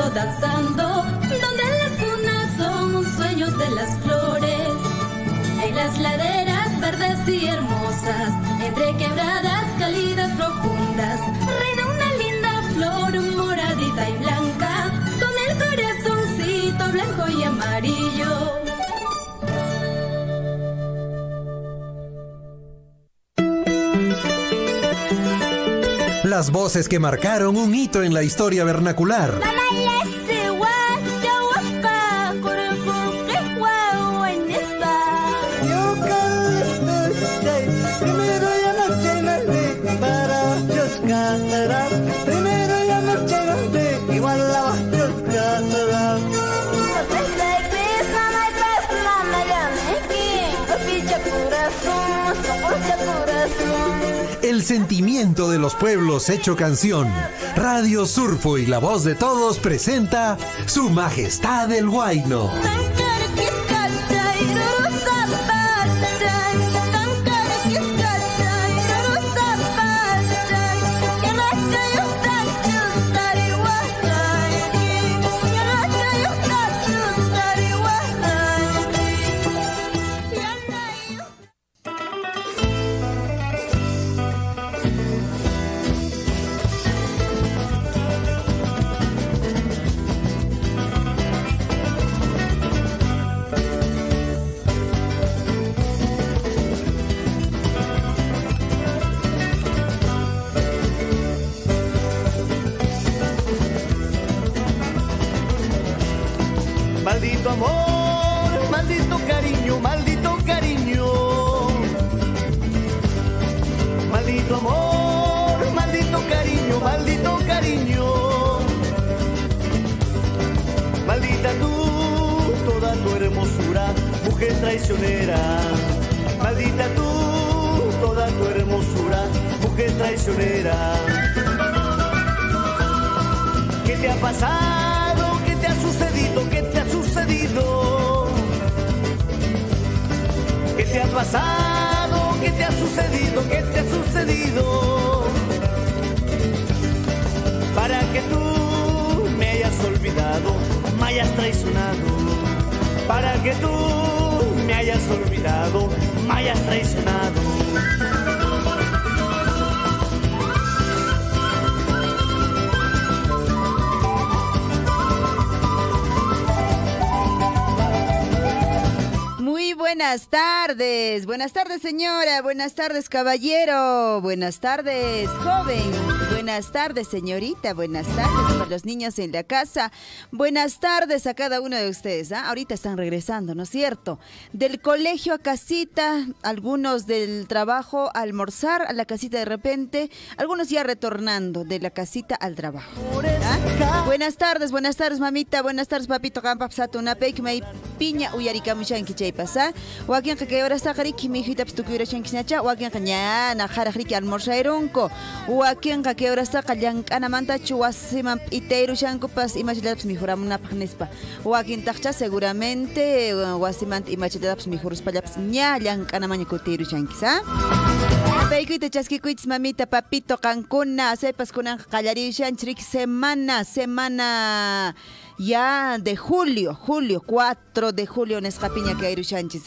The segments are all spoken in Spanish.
bailando, danzando, donde las cunas son sueños de las flores. En las laderas verdes y hermosas, entre quebradas cálidas profundas, reina una linda flor moradita y blanca, con el corazoncito blanco y amarillo. Las voces que marcaron un hito en la historia vernacular. El sentimiento de los pueblos hecho canción. Radio Surfo y la voz de todos presenta Su Majestad el Huayno. Maldito amor, maldito cariño, maldito cariño. Maldito amor, maldito cariño, maldito cariño. Maldita tú, toda tu hermosura, mujer traicionera. Maldita tú, toda tu hermosura, mujer traicionera. ¿Qué te ha pasado? ¿Qué te ha sucedido? ¿Qué te ha sucedido? ¿Qué te ha pasado? ¿Qué te ha sucedido? ¿Qué te ha sucedido? Para que tú me hayas olvidado, me hayas traicionado. Para que tú me hayas olvidado, me hayas traicionado. Buenas tardes señora, buenas tardes caballero, buenas tardes joven, buenas tardes señorita, buenas tardes para los niños en la casa, buenas tardes a cada uno de ustedes. Ahorita están regresando, ¿no es cierto? Del colegio a casita, algunos del trabajo a almorzar, a la casita de repente, algunos ya retornando de la casita al trabajo. Buenas tardes mamita, buenas tardes papito, una peikmei piña uyarikamushanki chay pasa. Wakin que ahora está cariki mi hijita pstukiura chankinacha, wakin caña na jarajriki almorzaironko. Wakin que ahora está callan anamanta chuasiman iteiru chankupas imachilapс mi juramuna pagnespa. Wakin tacha seguramente wasimant imachilapс mi juruspalaps ñallan anamaña kuteiru chankisa. Peikuita chaskikuits mamita papito cancuna sepas kunan callarishan chrik semana ya de julio 4 de julio nescapiña que airu chanchis,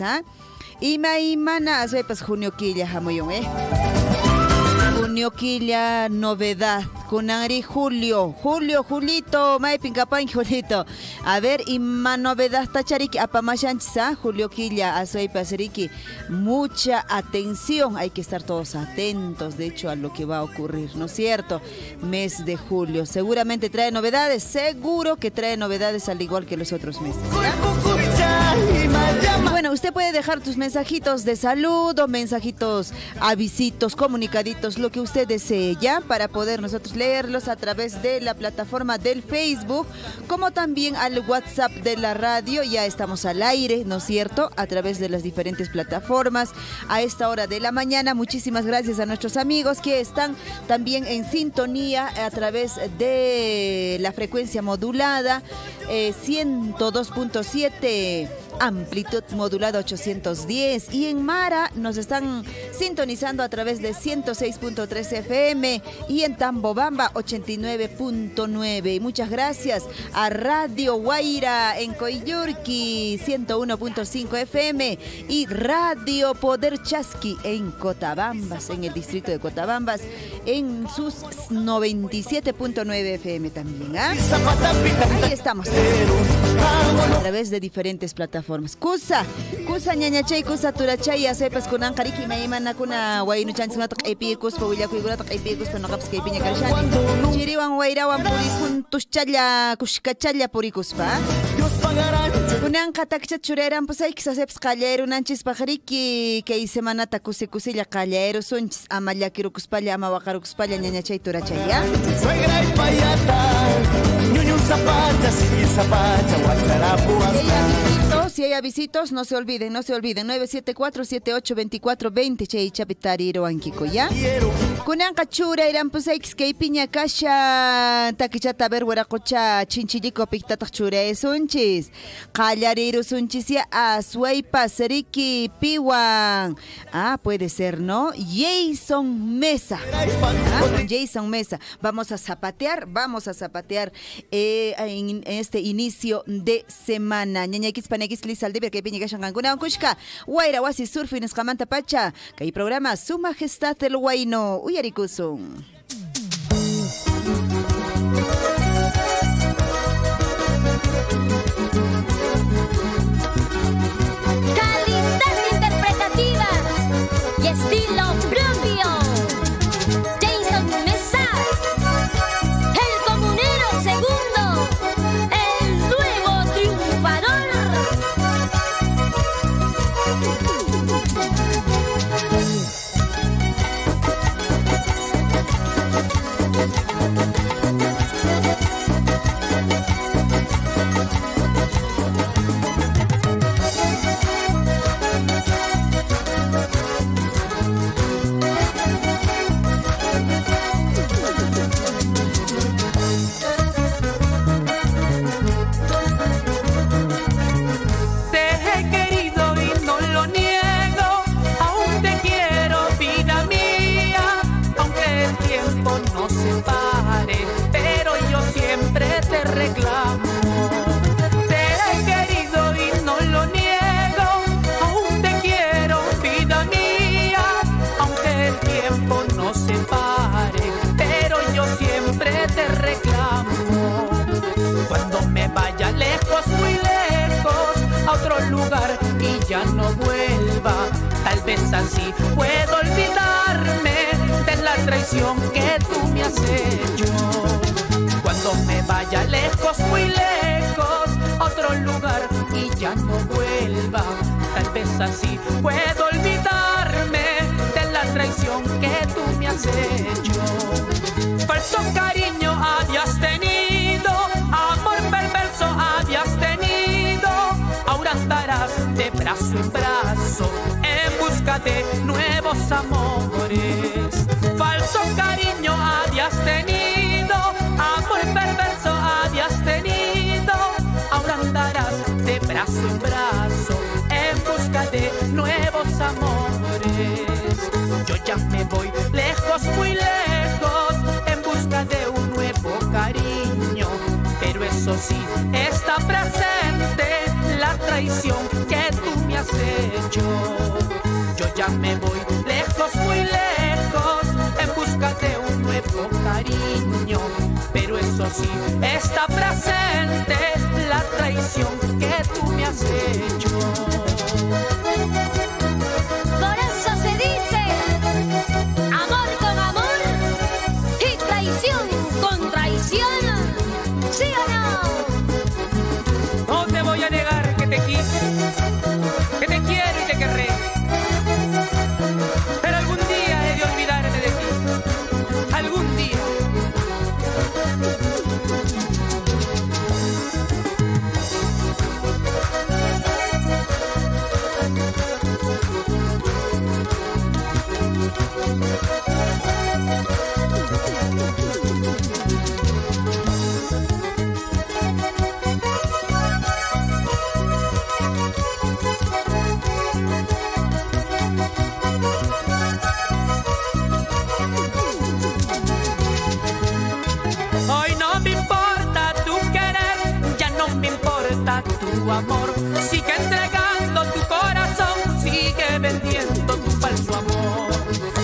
Imana sepas junio quilla jamoyon, junio quilla novedad kunari julito maipin kapan julito. A ver, ima novedad tachariki apamashanchis, julio quilla asoipas riki. Mucha atención, hay que estar todos atentos de hecho a lo que va a ocurrir, ¿no es cierto? Mes de julio, seguramente trae novedades, seguro que trae novedades al igual que los otros meses, Bueno, usted puede dejar tus mensajitos de salud o mensajitos, avisitos, comunicaditos, lo que usted desee ya para poder nosotros leerlos a través de la plataforma del Facebook, como también al WhatsApp de la radio. Ya estamos al aire, ¿no es cierto? A través de las diferentes plataformas a esta hora de la mañana. Muchísimas gracias a nuestros amigos que están también en sintonía a través de la frecuencia modulada 102.7 amplitud modulada 810. Y en Mara nos están sintonizando a través de 106.3 FM y en Tambobamba 89.9. Y muchas gracias a Radio Guaira en Coyurqui 101.5 FM y Radio Poder Chasqui en Cotabambas, en el distrito de Cotabambas, en sus 97.9 FM también. Ahí estamos a través de diferentes plataformas. Kusa ñañachay, kusa turachay, asepas kunan kariki maimana kuna waynu chansunata epikus pawillaku igurata epikus panoqaps kaypiña karshani. Chiriwan wayrawan purikun tushchalla kushkachalla purikuspa. Kunan katakcha chureran pusayki asepas qallayru nanchis pajariki kay semanata kusikusilla qallayru sunchis ama llakirukuspalla ama waqarukuspalla ñañachay turachaya. Suegra y payata, ñuñu zapata, sin zapata, guacharapu. Si hay avisitos, no se olviden. 974-782420, Chay Chapitariro Anquico, ¿ya? Kunan Kachura, Irán Puseix, que piña casha, taquichata ver, hueracocha, chinchilico, pictata chure, sunchis, callariro, sunchis, ya, azuaipa, seriki, piwan. Ah, puede ser, ¿no? Jason Mesa. Con Jason Mesa. Vamos a zapatear en este inicio de semana. Ñañaquis panequis lisal de que piña cashan cancuna kushka. Guaira wasi surf en escamanta pacha. Que hay programa Su Majestad el Huayno. Uyarikusun. Calidad interpretativa y estilo propio. Jason Mesa, el comunero segundo, el nuevo triunfador. Muy lejos, a otro lugar y ya no vuelva. Tal vez así puedo olvidarme de la traición que tú me has hecho. Cuando me vaya lejos, muy lejos, a otro lugar y ya no vuelva. Tal vez así puedo olvidarme de la traición que tú me has hecho. Falso cariño habías tenido, amor perverso habías tenido. Ahora andarás de brazo en brazo en busca de nuevos amores. Falso cariño habías tenido, amor perverso habías tenido. Ahora andarás de brazo en brazo en busca de nuevos amores. Yo ya me voy lejos, muy lejos, en busca de un nuevo cariño. Pero eso sí, está presente la traición que tú me has hecho. Yo ya me voy lejos, muy lejos, en busca de un nuevo cariño. Pero eso sí, está presente la traición que tú me has hecho. Por eso se dice amor con amor y traición con traición. ¿Sí o no? No te voy a negar que te quise, que te quiero y te querré. Pero algún día he de olvidarme de ti. Algún día. importa tu amor. Sigue entregando tu corazón, sigue vendiendo tu falso amor.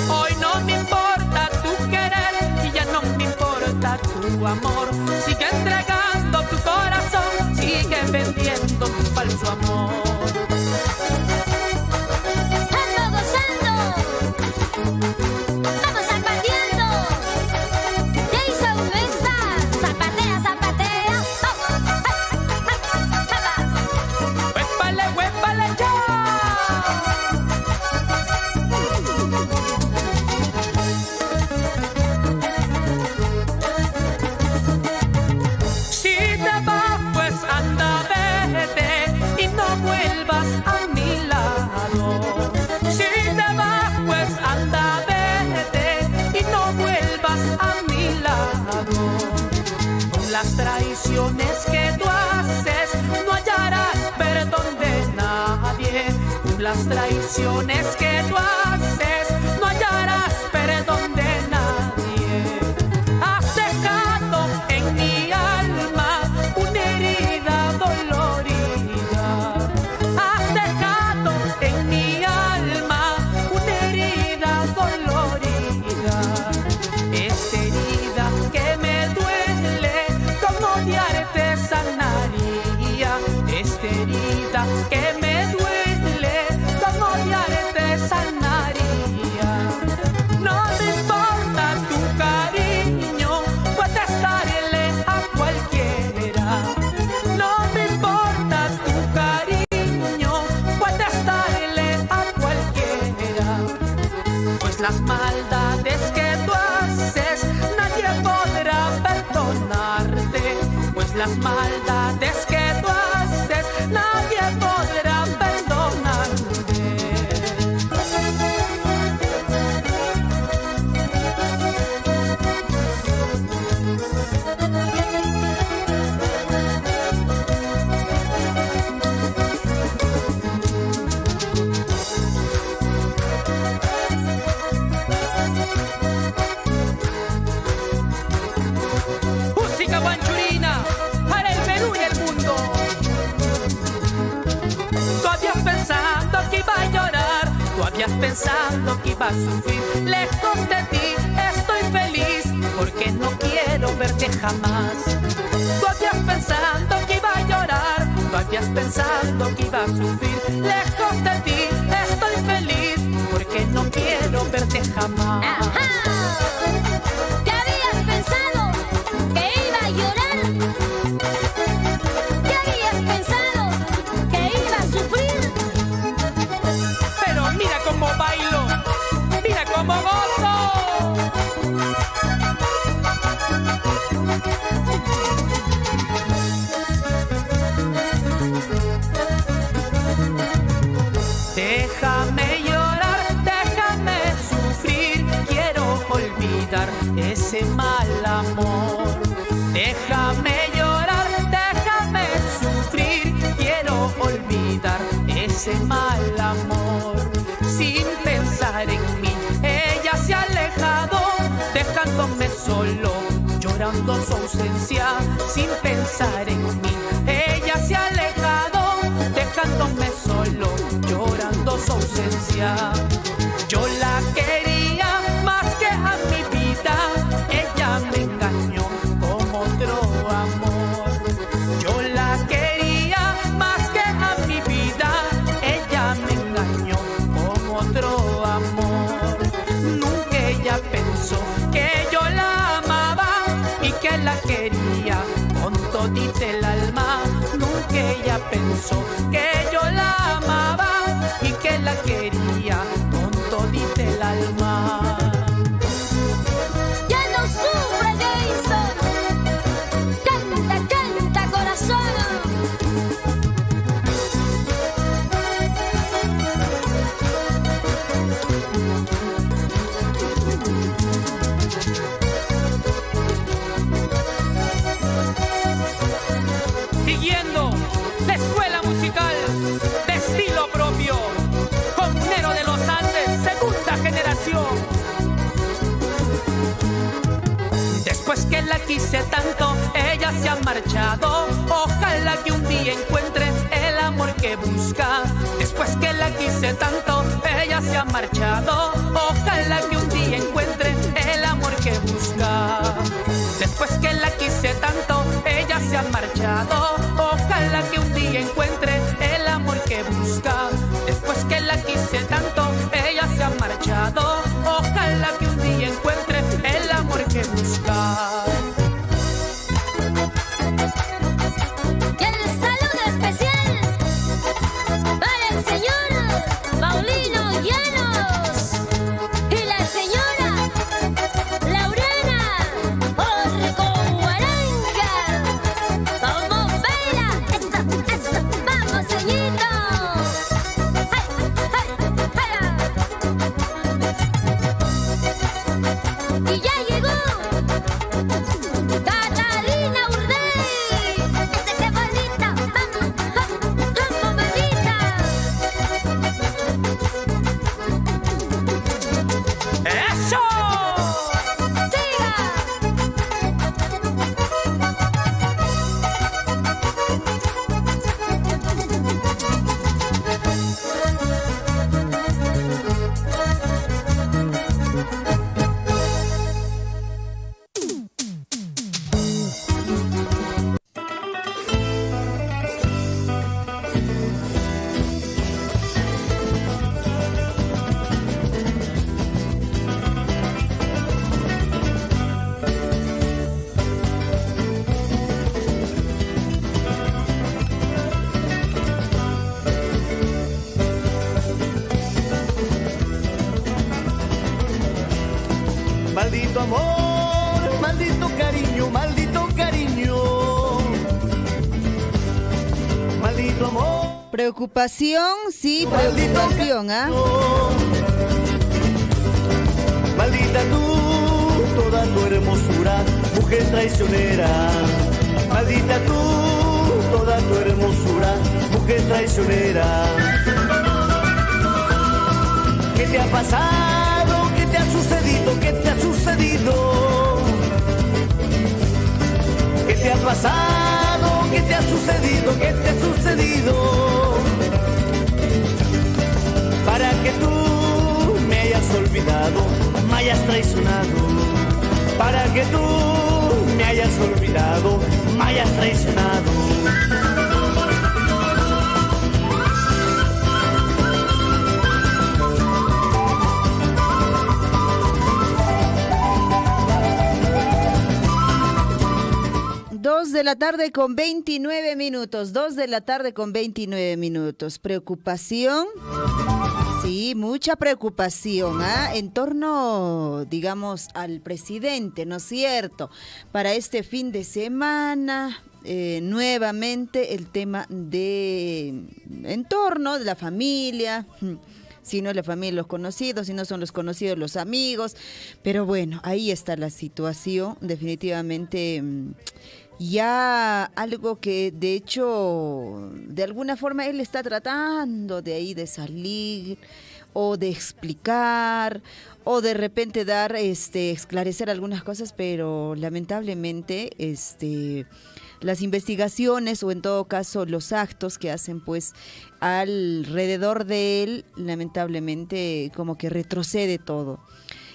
Hoy no me importa tu querer y ya no me importa tu amor. Sigue entregando tu corazón, sigue vendiendo tu falso amor. Las traiciones que tú haces no hallarás perdón de nadie. Las traiciones que tú haces no hallarás perdón de nadie. Has dejado en mi alma una herida dolorida. Has dejado en mi alma una herida dolorida. Esta herida que me duele odiarte sanaría, esta herida que me duele, con odiarte sanaría. No me importa tu cariño, puedes darle a cualquiera. No me importa tu cariño, puedes darle a cualquiera. Pues las maldades que tú haces, nadie podrá perdonarte. Pues las maldades que tú haces, nadie podrá perdonarte. Música guanchurina para el Perú y el mundo. Tú habías pensado que iba a llorar, tú habías pensado que iba a sufrir. Lejos de ti estoy feliz porque no quiero verte jamás. Tú habías pensado que iba a llorar, tú habías pensado que iba a sufrir. Lejos de ti estoy feliz porque no quiero verte jamás. ¡Ajá! ¿Qué habías pensado? ¿Que iba a llorar? ¿Qué habías pensado? ¿Que iba a sufrir? Pero mira cómo bailo, mira cómo gozo. Déjame llorar, déjame sufrir, quiero olvidar ese mal amor. Déjame llorar, déjame sufrir, quiero olvidar ese mal amor. Sin pensar en mí, ella se ha alejado, dejándome solo, llorando su ausencia. Sin pensar en mí, ella se ha alejado, dejándome solo, llorando su ausencia. Yo la quería más que a mi vida, ella me engañó con otro amor. Yo la quería más que a mi vida, ella me engañó con otro amor. Nunca ella pensó que yo la amaba y que la quería con todita el alma. Nunca ella pensó que yo la amaba y que la quería con todita el alma. ¡Ya no sufre, Jason! ¡Canta, canta, corazón! Siguiendo la escuela musical de estilo propio, con Nero de los Andes, segunda generación. Después que la quise tanto, ella se ha marchado. Ojalá que un día día encuentre el amor que busca. Después que la quise tanto, ella se ha marchado. Ojalá que un día encuentre el amor que busca. Después que la quise tanto, ella se ha marchado. Ojalá que un día encuentre el amor que busca. Después que la quise tanto, ella se ha marchado. Ojalá que un día encuentre el amor que busca. Y el saludo especial para el señor Paulino Llanos y la señora Laurana Orcohuaranga. Vamos, baila, eso, vamos, señorito. Y ya llegó Catalina Urdey. Ese que bonita, vamos, como bonita. ¡Eso! Siga. Maldito amor, maldito cariño, maldito cariño. Maldito amor. Preocupación, sí, Maldito preocupación, ¿ah? Maldita tú, toda tu hermosura, mujer traicionera. Maldita tú, toda tu hermosura, mujer traicionera. ¿Qué te ha pasado? ¿Qué te ha sucedido? ¿Qué te ha sucedido? ¿Qué te ha pasado? ¿Qué te ha sucedido? ¿Qué te ha sucedido? Para que tú me hayas olvidado, me hayas traicionado. Para que tú me hayas olvidado, me hayas traicionado. 2 de la tarde con 29 minutos, 2 de la tarde con 29 minutos. Preocupación, sí, mucha preocupación, en torno, digamos, al presidente, ¿no es cierto? Para este fin de semana, nuevamente el tema de entorno, de la familia. Si no es la familia, los conocidos, si no son los conocidos, los amigos. Pero bueno, ahí está la situación, definitivamente. Ya algo que de hecho, de alguna forma él está tratando de ahí de salir o de explicar o de repente dar, esclarecer algunas cosas, pero lamentablemente, las investigaciones o en todo caso los actos que hacen pues alrededor de él, lamentablemente como que retrocede todo.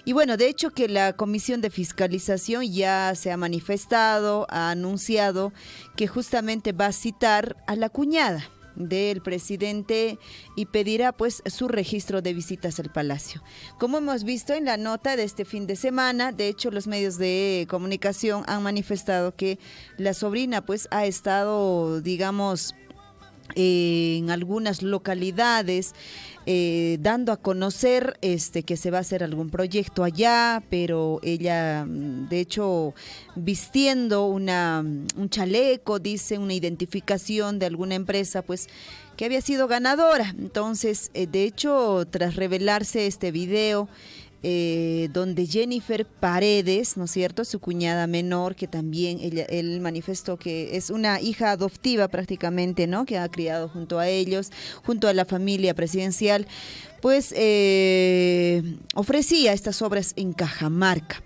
Y bueno, de hecho que la Comisión de Fiscalización ya se ha manifestado, ha anunciado que justamente va a citar a la cuñada del presidente y pedirá pues su registro de visitas al Palacio. Como hemos visto en la nota de este fin de semana, de hecho los medios de comunicación han manifestado que la sobrina pues ha estado, digamos, en algunas localidades dando a conocer que se va a hacer algún proyecto allá, pero ella de hecho vistiendo un chaleco, dice, una identificación de alguna empresa pues que había sido ganadora. Entonces de hecho tras revelarse este video donde Jennifer Paredes, ¿no es cierto?, su cuñada menor, que también él manifestó que es una hija adoptiva prácticamente, ¿no?, que ha criado junto a ellos, junto a la familia presidencial, pues ofrecía estas obras en Cajamarca.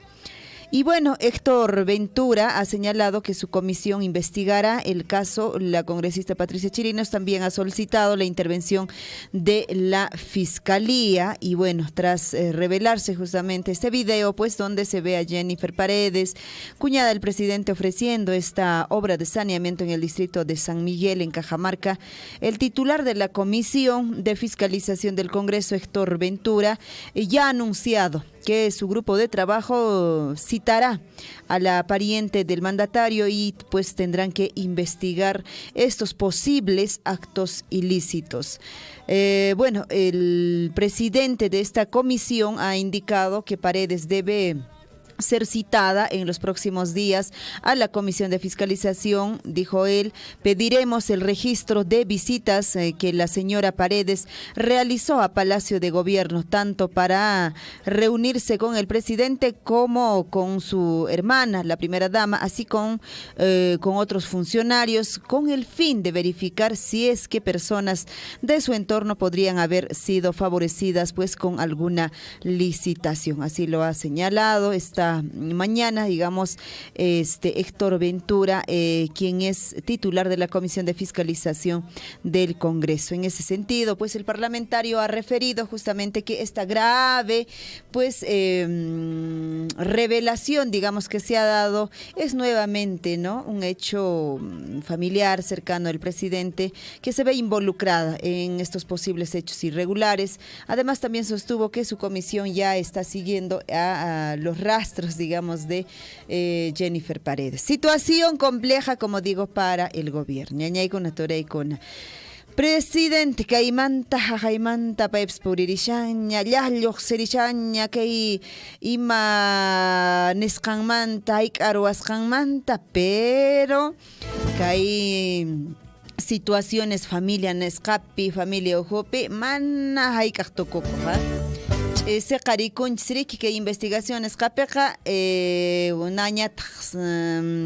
Y bueno, Héctor Ventura ha señalado que su comisión investigará el caso. La congresista Patricia Chirinos también ha solicitado la intervención de la Fiscalía. Y bueno, tras revelarse justamente este video, pues donde se ve a Jennifer Paredes, cuñada del presidente, ofreciendo esta obra de saneamiento en el distrito de San Miguel, en Cajamarca, el titular de la Comisión de Fiscalización del Congreso, Héctor Ventura, ya ha anunciado que su grupo de trabajo citará a la pariente del mandatario y pues tendrán que investigar estos posibles actos ilícitos. Bueno, el presidente de esta comisión ha indicado que Paredes debe ser citada en los próximos días a la Comisión de Fiscalización. Dijo él: pediremos el registro de visitas que la señora Paredes realizó a Palacio de Gobierno, tanto para reunirse con el presidente como con su hermana, la primera dama, así con otros funcionarios, con el fin de verificar si es que personas de su entorno podrían haber sido favorecidas pues con alguna licitación. Así lo ha señalado esta mañana, digamos, Héctor Ventura, quien es titular de la Comisión de Fiscalización del Congreso. En ese sentido, pues el parlamentario ha referido justamente que esta grave, pues, revelación, digamos, que se ha dado es nuevamente, ¿no?, un hecho familiar cercano al presidente que se ve involucrada en estos posibles hechos irregulares. Además, también sostuvo que su comisión ya está siguiendo a los rastros, digamos, de Jennifer Paredes. Situación compleja, como digo, para el gobierno. Presidente kaymanta hajaymanta paypis puririshaña llaqlluq sirishaña kay ima nisqanmanta hayk'arwasqanmanta, pero kay situaciones familia nisqapi, familia ujupi mana hayk'aq tukukuqa. Se qarikunchik que investigaciones qapiqa unañataq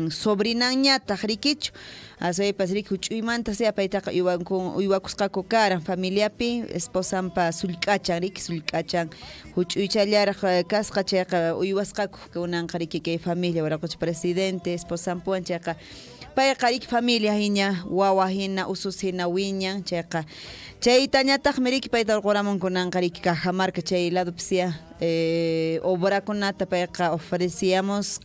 sobrinañataq rikichu asaypas riki huch'uymanta sea paytaqa uywakusqaku karan familiapi esposanpa sullk'achan riki sullk'achan huch'uychallaraq kasqa chayqa uywasqaku kunanqa riki kay familia waraqucha presidente esposanpuwan chayqa payqa riki familia hiña wawa hina usus hina wiñan chayqa chaytañataq miriki payta urquramun kunanqa riki Cajamarca chay lado psia obrakunata payqa ofrecíamos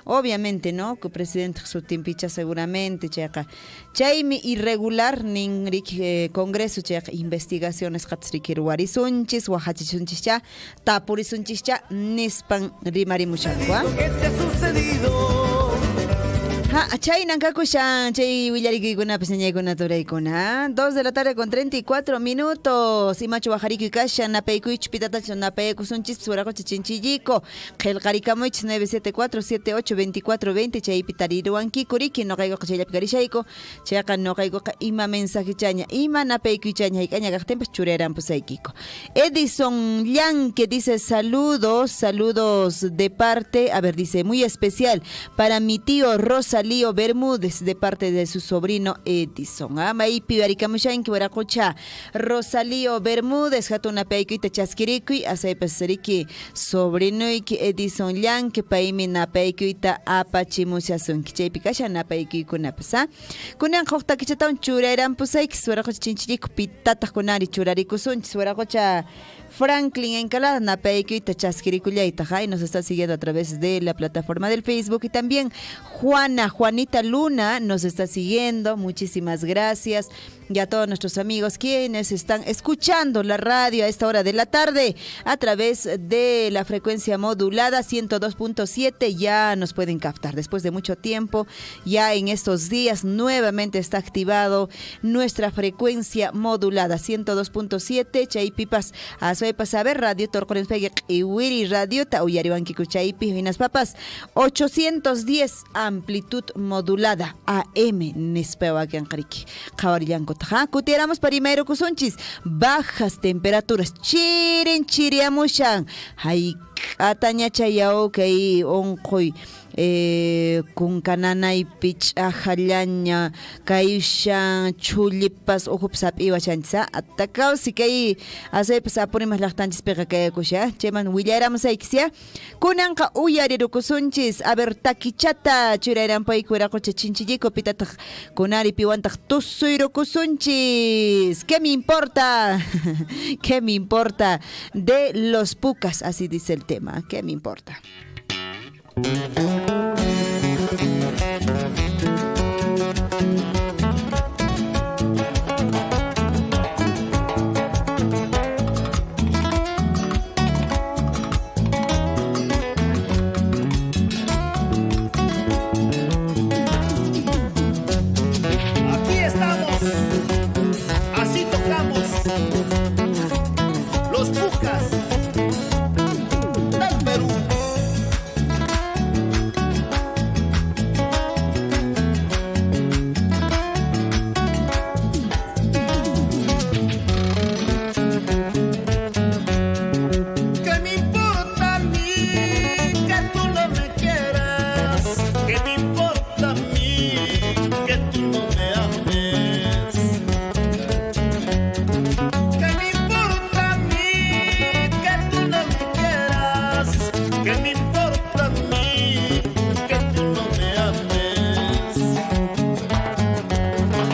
obviamente, ¿no?, que presidente su timpicha seguramente chayqa chaymi irregular nin riki congreso chayqa investigaciones qatsriki ruwarisunchis wajachisunchischa tapurisunchischa nispan rimarimushanqa. ¿Qué te ha sucedido? Chay nankakushan, chay willarikuna peseñaykuna turaykuna. 2 de la tarde con 34 minutos. Imachu bajariki kasha napaykuych pitatacho napaykusunchis surakocha chinchilliko. Qelqarikamuch 974-78-2420 chay pitariruanki kuriki no kaygo chaylapikarishayko. Chayqa no kaygo ima mensaje chaña. Ima napaykuychaña haykaña kaqtempes chureran pusaykiko. Edison Llan que dice saludos de parte, a ver, dice muy especial para mi tío Rosalío Bermúdez de parte de su sobrino Edison. Maipi barikamushanki waraqucha Rosalío Bermúdez hatuna paykuyta chaskirikuy asaypasariki sobrinuyki Edison Llan que paymi napaykuyta apachimushasunki chaypi kasha napaykuykunapas kunan huqta kichatawan churayran pusaykis waraqucha chinchiriku pitataq kunari churarikusunchis waraqucha Franklin Encalada napaykuyta chaskirikullayta y nos está siguiendo a través de la plataforma del Facebook, y también Juanita Luna nos está siguiendo, muchísimas gracias, y a todos nuestros amigos quienes están escuchando la radio a esta hora de la tarde a través de la frecuencia modulada 102.7, ya nos pueden captar después de mucho tiempo, ya en estos días nuevamente está activado nuestra frecuencia modulada 102.7, chaypipas asoypas a ver radio torcorenspegui y wiri radio tauyariwanki kuchaypi vinas papas 810 amplitud modulada AM nispewakianqariki qawarillanku. Kutiéramos primero kusunchis bajas temperaturas chiriamushan hay ataña chayao kay onqoy kunkananay pich'ajallaña kayshan chulipas ujupsap iwachanchisa atakaw si kay asaypas apurimas laqtanchispiqa kayakusha chayman willaramusaykisya kunanqa uyarirukusunchis a ver takichata churayranpaykuiraqucha chinchilliko pitataq kunari piwantaq tusuyrukusunchis ¿qué me importa? ¿Qué me importa de los pucas? Así dice el tema, ¿qué me importa? Aquí estamos, así tocamos, los pucas del Perú. ¿Qué me importa a mí que tú no me quieras? ¿Qué me importa a mí que tú no me ames? ¿Qué me importa a mí que tú no me quieras? ¿Qué me importa a mí que tú no me ames?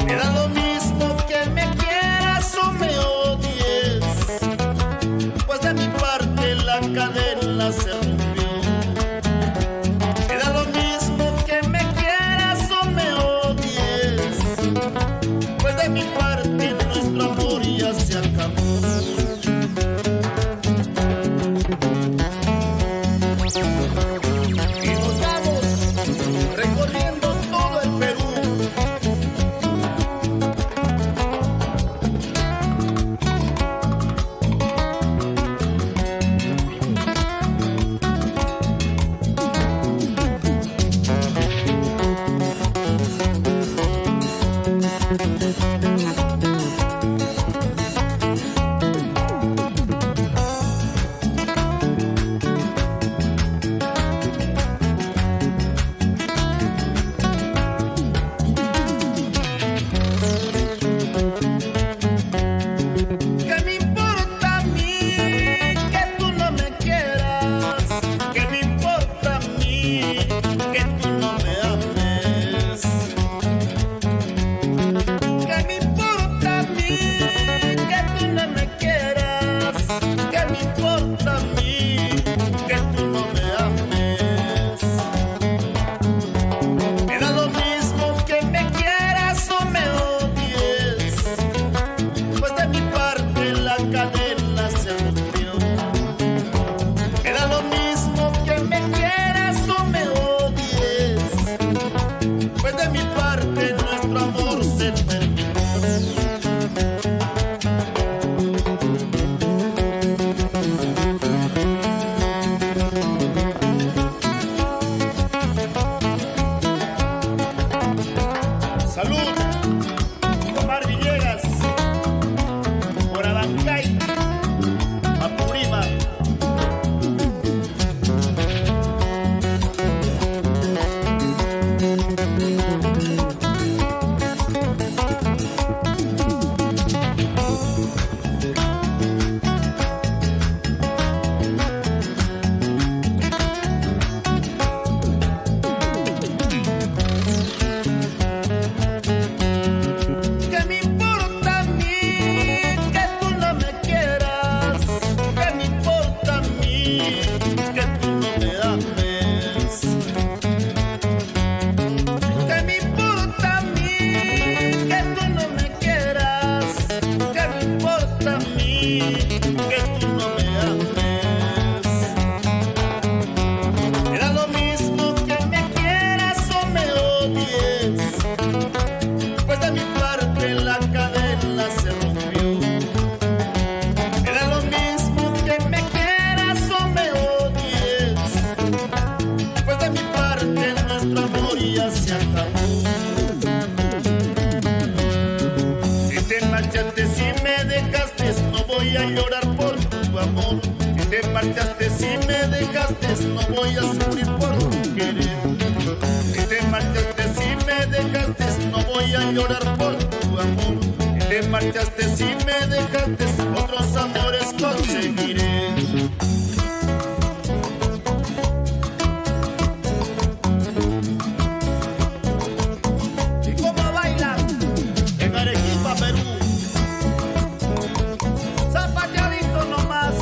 Me da lo mismo que me quieras o me odies, pues de mi parte la cadena se rompió. Me da lo mismo que me quieras o me odies, pues de mi parte nuestro amor ya se acabó. Y nos vamos recorriendo todo el Perú. ¿Qué me importa a mí que tú no me quieras? ¿Qué me importa a mí que tú no me ames? ¿Qué me importa a mí que tú no me quieras? ¿Qué me importa a mí que tú no me ames? Me da lo mismo que me quieras o me odies, pues de mi parte la cadena se rompió. Me da lo mismo que me quieras o me odies, pues de mi parte nuestro amor se terminó. Salud, Omar Villegas, por Abancay, Apurímac. ¿Qué me importa a mí que tú no me quieras? ¿Qué me importa a mí que tú no me ames? ¿Qué me importa a mí que tú no me quieras? ¿Qué me importa a mí que tú no me ames? Me da lo mismo que me quieras o me odies, pues de mi parte la cadena se rompió. Me da lo mismo que me quieras o me odies, pues de mi parte nuestro amor ya se acabó. Si te marchaste, si me dejaste, no voy a llorar por tu amor. Si te marchaste, si me dejaste, no voy a sufrir por tu querer. voy a llorar por tu amor. Te marchaste y me dejaste, otros amores conseguiré. ¿Y cómo bailan? En Arequipa, Perú. Zapateadito nomás.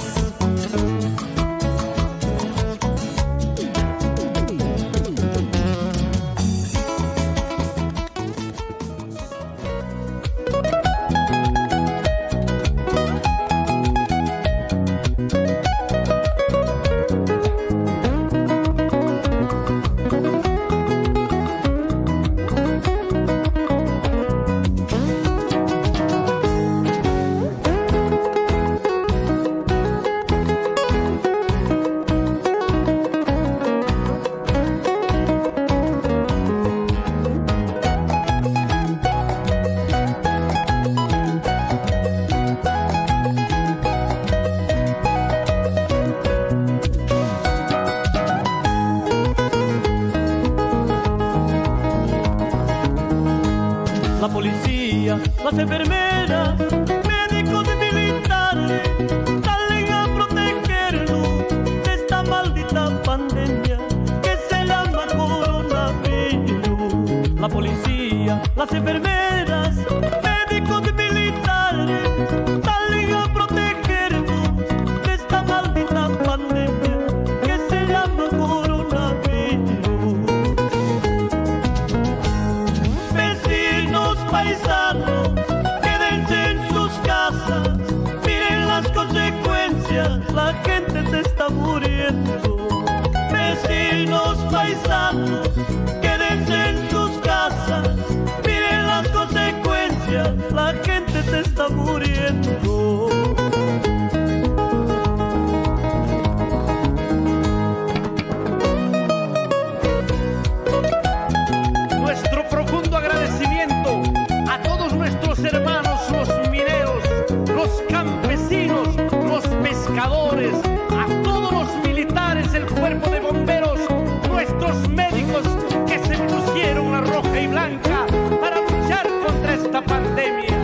La policía, las enfermeras, médicos y militares salen a protegernos de esta maldita pandemia que se llama coronavirus. La policía, las enfermeras, médicos y militares salen a protegernos de esta maldita pandemia que se llama coronavirus. Paisanos, quédense en sus casas, miren las consecuencias, la gente se está muriendo. Vecinos paisanos, quédense en sus casas, miren las consecuencias, la gente se está muriendo. Nuestro profundo agradecimiento a todos nuestros hermanos, los mineros, los campesinos, los pescadores, a todos los militares, el cuerpo de bomberos, nuestros médicos que se pusieron la roja y blanca para luchar contra esta pandemia.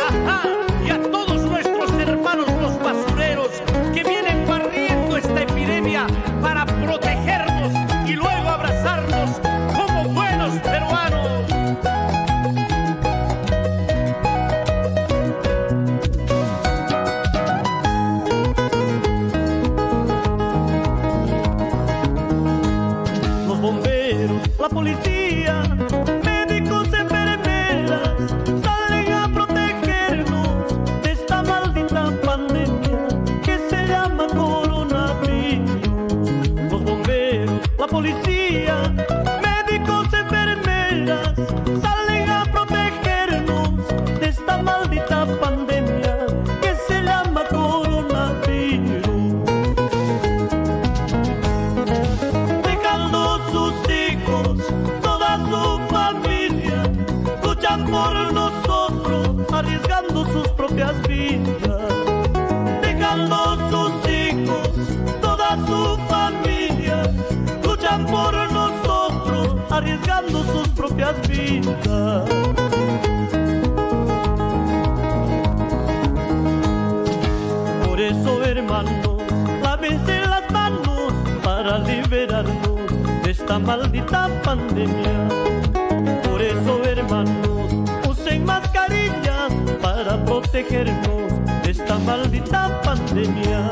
Ajá, y a todos nuestros hermanos, los basureros, que vienen barriendo esta epidemia para protegernos y luego abrazarnos como buenos peruanos. La policía, médicos, enfermeras salen a protegernos de esta maldita pandemia que se llama coronavirus. Los bomberos, la policía, médicos, enfermeras salen a protegernos de esta maldita pandemia que se llama coronavirus. Dejando sus hijos, toda su familia, luchan por nosotros, arriesgando sus propias vidas. Dejando sus hijos, toda su familia, luchan por nosotros, arriesgando sus propias vidas. Por eso, hermanos, lávense las manos para liberarnos de esta maldita pandemia. Por eso, hermanos, usen mascarillas para protegernos de esta maldita pandemia.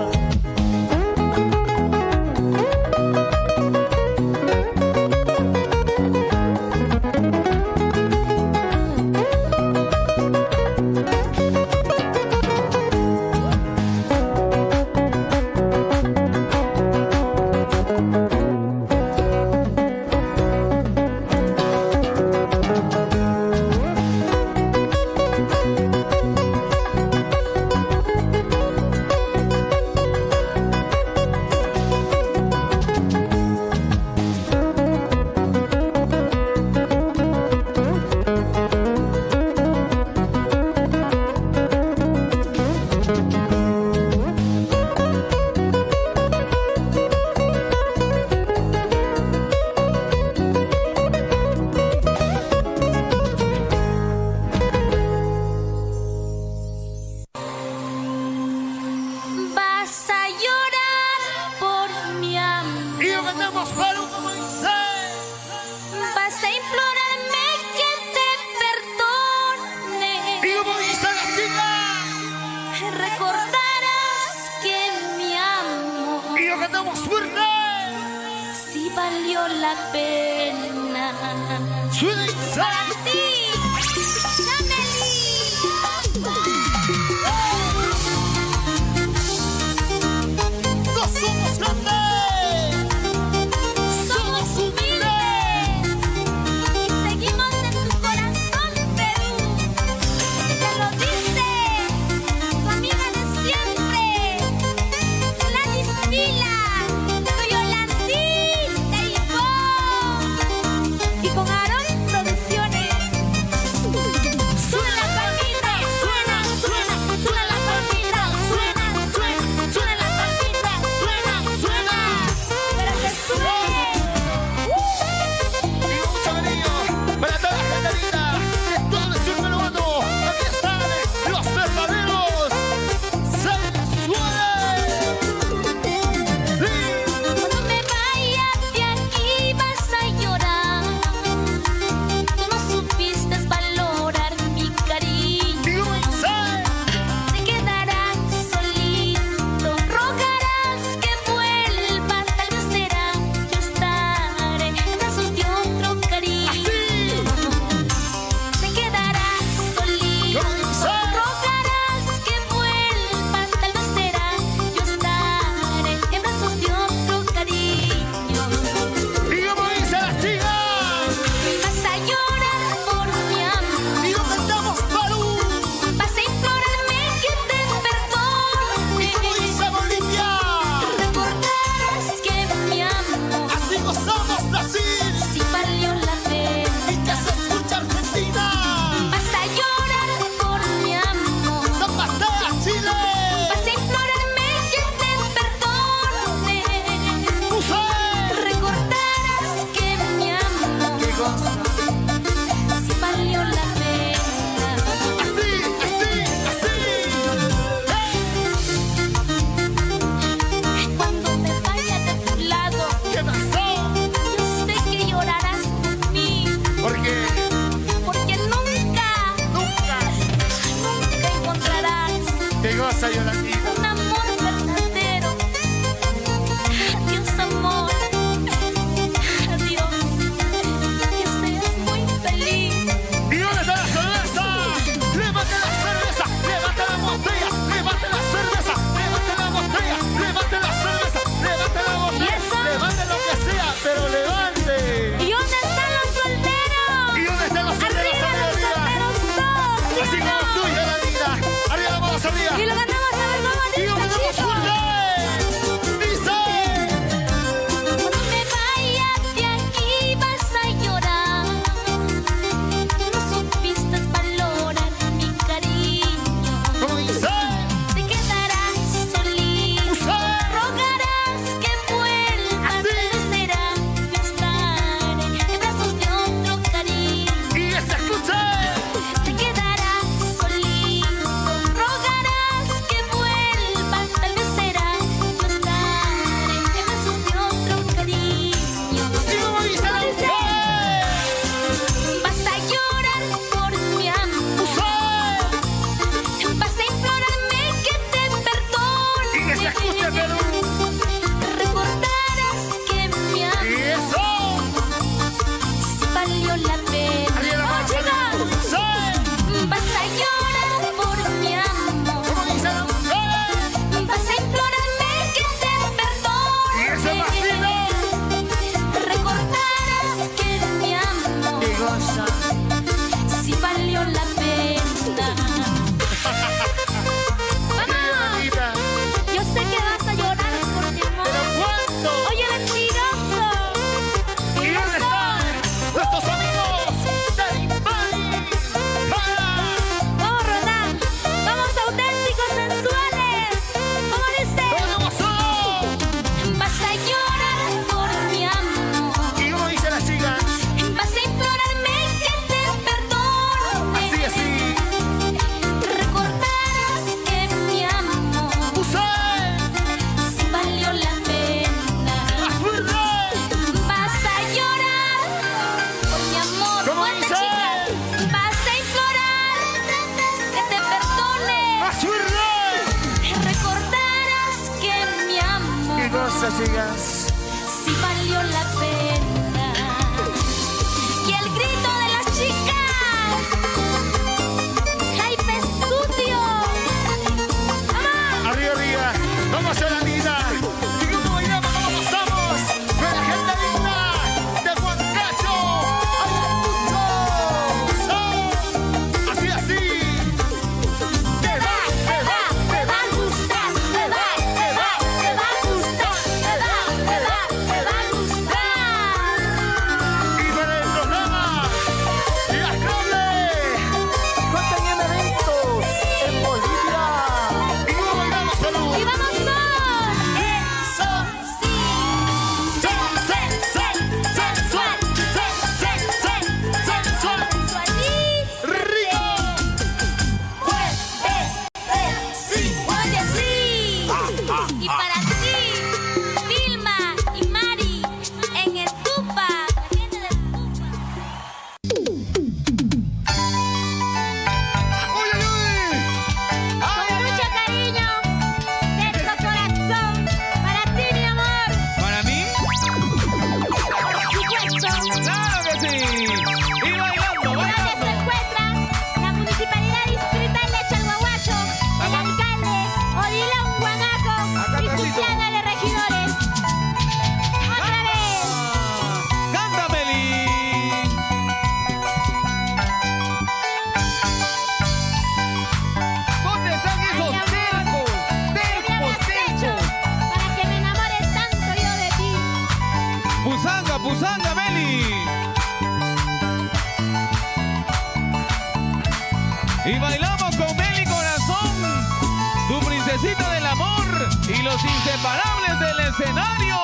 la pena. Para ti, Chaneli. ¡No somos grandes! ¡Somos humildes! Y seguimos en tu corazón, Perú. Te lo dice tu amiga de siempre, Gladys Vila, tu Yolandita y Ivonne. Y con Aarón Producciones. Suena la palmita, suena, suena, suena la palmita, suena, suena, suena la palmita, suena, suena. Pero que suene. Y mucho cariño para toda la gente linda de todo el sur peruano. Aquí están los verdaderos sensuales. Cuando me vaya de aquí vas a llorar. Tú no supiste valorar mi cariño. Te quedarás solito. Rogarás que vuelva. Tal vez será yo estaré en brazos de otro cariño. Te quedarás solito. Rogarás que vuelva. Tal vez será yo estaré en brazos de otro cariño. Y como dice las chicas, Vas a llorar por mi amor. y no cantamos Perú. Vas a implorarme que te perdone. Como dice Bolivia, Recordarás que mi amor así gozamos Brasil. sí valió la pena. Y que se escucha Argentina. Vas a llorar por mi amor. Zapatea Chile. Vas a implorarme que te perdone. Recordarás que mi amor sí valió la pena. Así, así, así. Cuando me vaya de tu lado, ¿Qué pasó? yo sé que llorarás por mí, Porque porque nunca encontrarás te goza Yolandita. un amor verdadero. Adiós, amor. Adiós. Que seas muy feliz. ¿Y dónde está la cerveza? ¡Levante la cerveza! ¡Levante la botella! ¡Levante la cerveza! ¡Levante la botella! ¡Levante la cerveza! ¡Levante la ¿Y botella! eso? ¡Levante lo que sea! ¡Pero levante! ¿Y dónde están los solteros? ¿Y dónde están los solteros, Arriba los amiga? solteros todos. ¿Sí Así o como no? tú, Yolandita. ¡Arriba la mano, arriba! Y lo cantamos a ver cómo ¡Y dice, lo cantamos chicos. fuerte! ¡Dice! Cuando me vaya de aquí vas a llorar. Tú no supiste valorar mi cariño. ¿Cómo dice? Te quedarás solito. Rogarás que vuelva. Tal vez será yo estaré en brazos de otro cariño. ¡Y ese escuche! Te quedarás solito. Rogarás que vuelva. Tal vez será yo estaré en brazos de otro cariño. ¿Y cómo dice la mujer? Vas a llorar por mi amor. Vas a implorarme que te perdone. ¡Y que se escuche, Perú! Recordarás que mi ¡Y amor eso! sí valió la pena. ¡Arriba la mano, Chicos, dice! vas a llorar por mi amor. ¿Cómo dice la mujer? Vas a implorarme que te perdone. ¡Y ese vacilo! Recordarás que mi amor ¡Y goza! sí valió la pena. ¡Vamos! Yolandita. Yo sé que vas a llorar por mi amor. ¿Pero cuánto? Oye, mentiroso. ¿Y dónde están nuestros amigos del Impari? Vamos, Rodán. Vamos, auténticos sensuales. ¿Cómo dice? ¡Vamos! Vas a llorar por mi amor. ¿Y cómo dice la chica? Vas a implorarme que te perdone. Así, así. Recordarás que mi amor ¡Usted! sí valió la pena. ¡Más fuerte! Vas a llorar por mi amor. ¿Cómo Fuerte, dice? chica. Vas a implorar que te perdone. ¡Más fuerte! Recordarás que mi amor ¡Qué cosa, chicas! sí valió la pena. Y bailamos con Meli Corazón, tu princesita del amor y los inseparables del escenario.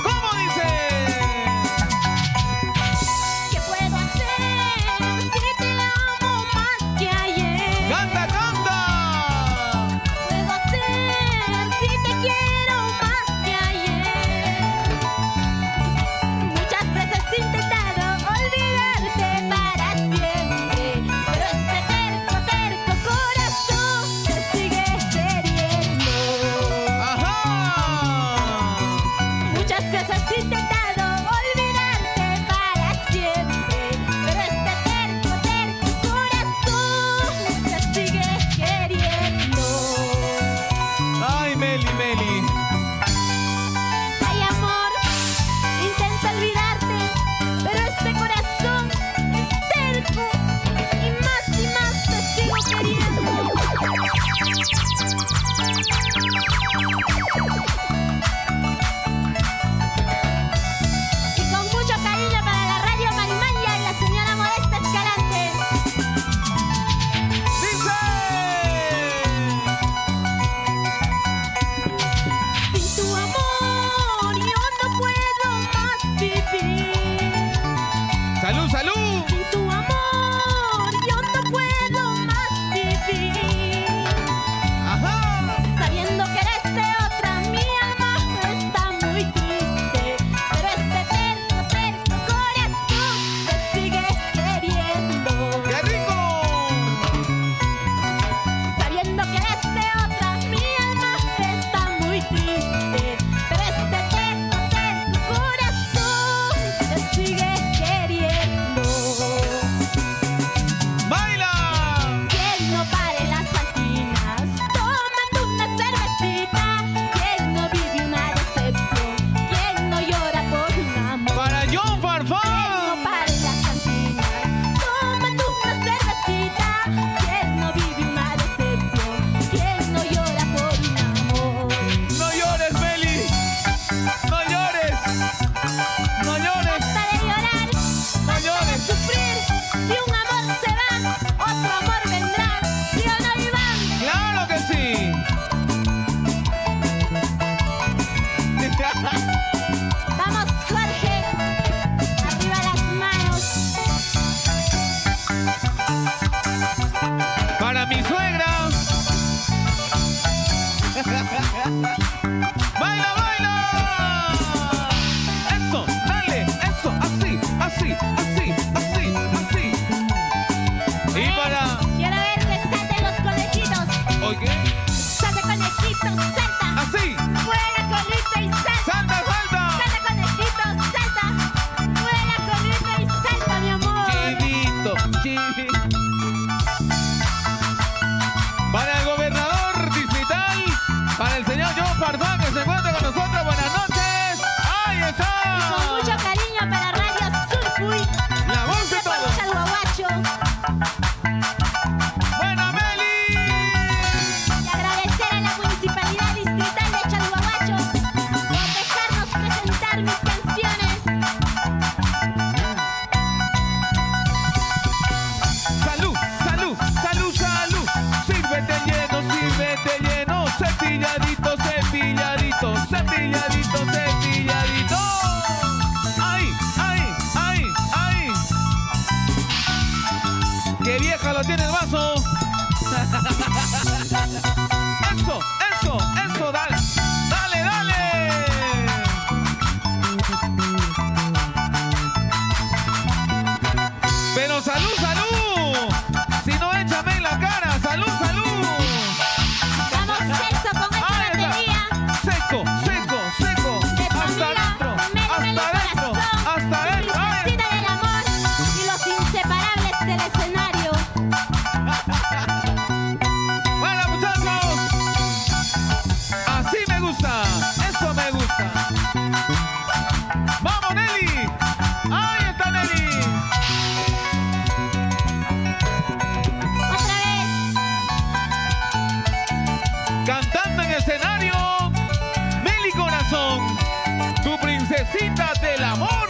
¿Cómo dice? ¿Qué puedo hacer si te amo más que ayer? ¡Canta, canta! Puedo hacer si te quiero más que ayer. Muchas veces he intentado olvidarte para siempre, pero este terco corazón te sigue queriendo. ¡Ajá! Muchas veces he intentado olvidarte para siempre, pero este terco corazón te sigue queriendo. ¡Ay, Meli, Meli! Ay, amor, intenta olvidarte, pero este corazón es terco y más te sigo queriendo. Y con mucho cariño para la Radio Marimaya y la señora Modesta Escalante. ¡Dice! Sin tu amor yo no puedo más vivir. ¡Salud, salud! Sin tu amor yo no puedo más vivir. ¡Ajá! Sabiendo que eres de otra, mi alma está muy triste, pero este terco corazón te sigue queriendo. ¡Qué rico! Sabiendo que eres de otra, mi alma está muy triste, pero este terco corazón te sigue queriendo. ¡Baila! Quien no pare las patinas, tómate una cervecita. Quien no vive una decepción, quien no llora por un amor. ¡Para John No Farfán! pare las cantinas, tómate una cervecita. Quien no vive una decepción, quien no llora por un amor. ¡No llores, Meli! ¡No llores! ¡No llores! Basta de llorar, basta de llores. sufrir. Si un amor se va, otro amor vendrá. ¿Sí o no, Iván? ¡Claro que sí! Vamos, Jorge, arriba las manos. ¡Para mi suegra! ¡Baila, baila! ¡Eso! ¡Dale! ¡Eso! ¡Así! ¡Así! ¡Así! ¡Así! ¡Así! Y para... Quiero ver que salten los conejitos. ¿Oye? Salta, conejito, salta. ¡Así! Mueve la colita y salta. ¡Salta, salta! Salta, conejito, salta. Mueve la colita y salta, mi amor. Chivito, chivito. Para el gobernador distrital, para el señor John Farfán, que se encuentra con nosotros. Buenas noches. ¡Ahí Con está! mucho cariño para Radio Surfuy. La voz de Por todos. Chalhuahuacho. ¡Buena, Meli! Y agradecer a la Municipalidad Distrital de Chalhuahuacho por dejarnos presentar mis canciones. ¡Salud, salud, salud, salud! Sírvete lleno, cepilladito, cepilladito, cepilladito, cepilladito. ¡Ay, ay, ay, ay! ¡Qué vieja lo tiene el vaso! ¡Eso, eso, eso! ¡Dale, dale, dale! Pero salud, salud. Si no, échame en la cara. Salud, salud. Damos sexo con esta Ahí está. batería. Seco, seco, seco. De tu Hasta amiga, adentro, Meli hasta adentro, Corazón, hasta adentro. Ay. Princesita del amor y los inseparables del escenario. Bueno, muchachos. Así me gusta. Eso me gusta. ¡Vamos, Nelly! ¡Ahí está Nelly! Otra vez. Cantando en escenario, Meli Corazón, tu princesita del amor.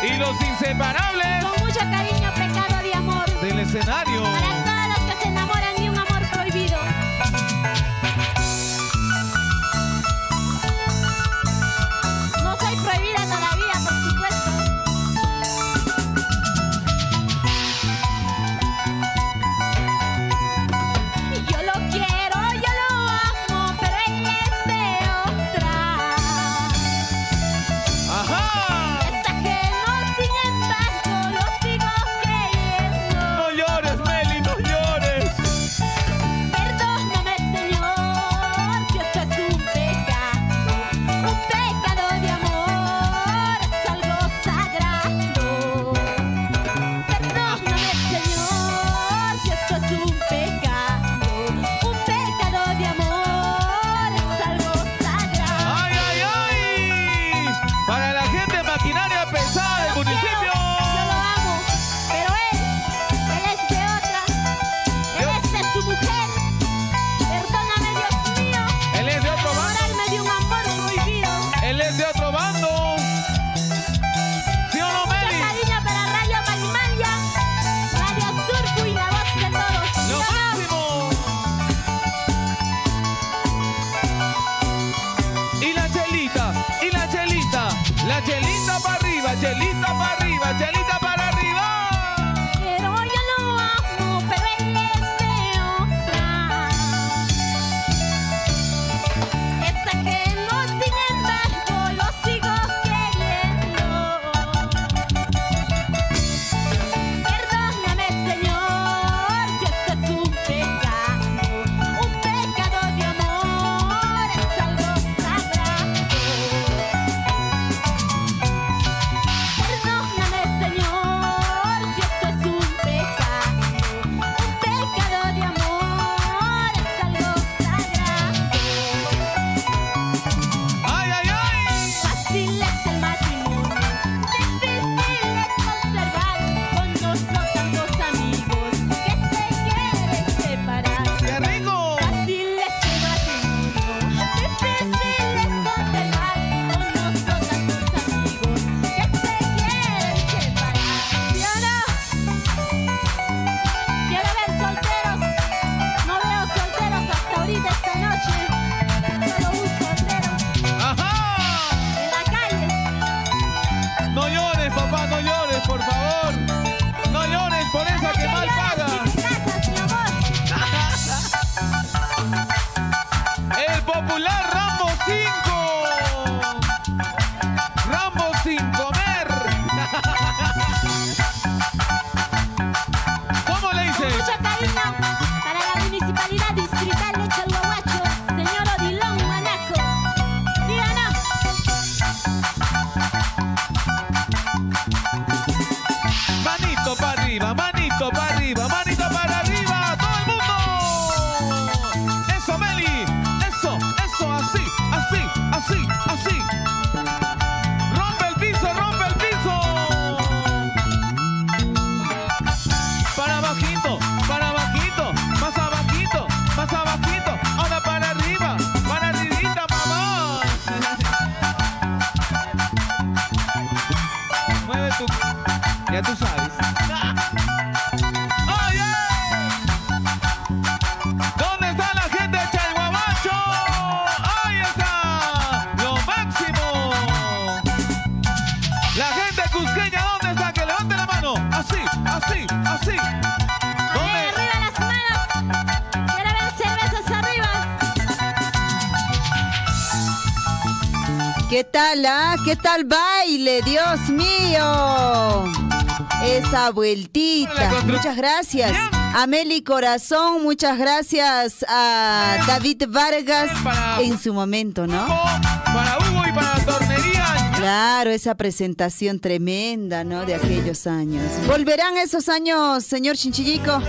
Y los inseparables. Con mucho cariño, Pecado de amor. escenario. Para todos los que se enamoran de un amor prohibido. No soy prohibida todavía, por supuesto. Yo lo quiero, yo lo amo, pero él es de otra. Ajá. Es ajeno, sin embargo, lo sigo queriendo. No llores, Meli, no llores. Perdóname, Señor, si esto es un pecado de amor, es algo sagrado. Perdóname, Señor, si esto es un pecado de amor, es algo sagrado. ¡Ay, ay, ay! Para la gente de maquinaria pesada del municipio. Yo lo amo, pero él es de otra, él es de su mujer. Perdóname, Dios mío, Él es de otro bando. enamorarme de un amor prohibido. Él es de otro bando. ¿Sí o no, Mucho Meli? cariño para Radio Magnolia, Radio Surco y la voz de todos. ¡Lo máximo! Y la chelita, y la chelita. La chelita para arriba, chelita para arriba, chelita para arriba. Pero yo lo amo, pero él es de otra. Es ajeno, sin embargo, lo sigo queriendo. Perdóname, Señor, si esto es un pecado de amor, es algo sagrado. Perdóname, Señor, si esto es un pecado de amor, es algo sagrado. ¡Ay, ay, ay! Fácil es el matrimonio, difícil es conservar. Conozco tantos amigos que se quieren separar. ¡Qué rico! Fácil es el matrimonio, difícil es conservar. Conozco tantos amigos que se quieren separar. ¿Sí o no? Quiero ver solteros. No veo solteros hasta ahorita esta noche. Solo un soltero ¡Ajá! en la calle. No llores, papá, no llores, por favor. No llores por esa que mal paga. Casas, mi amor. El popular Rambo 5. Rambo sin comer. ¿Cómo le dice? Mucho cariño para la municipalidad distrital de Chalhuahuacho, señor Odilon Manaco. ¿Sí o no? Manito para arriba, manito para arriba, manito para arriba. ¡Todo el mundo! Eso, Meli. Eso, eso, así, así, así, así. Rompe el piso, rompe el piso. Para abajito, más abajito, más abajito. Ahora para arriba, para arribita, mamá. Mueve tu... Ya tú sabes. ¡Oye! ¿Dónde está la gente de Chalhuahuacho? ¡Ahí está! ¡Lo máximo! La gente cusqueña, ¿dónde está? Que levante la mano. Así, así, así. ¿Dónde? Arriba las manos. Quiero ver cervezas arriba. ¿Qué tal, ah? ¿Qué tal baile? Dios mío. Esa vueltita. Muchas gracias. A Meli Corazón, muchas gracias a David Vargas en su momento, ¿no? Para Hugo y para la tornería. Claro, esa presentación tremenda, ¿no? De aquellos años. ¿Volverán esos años, señor Chinchillico?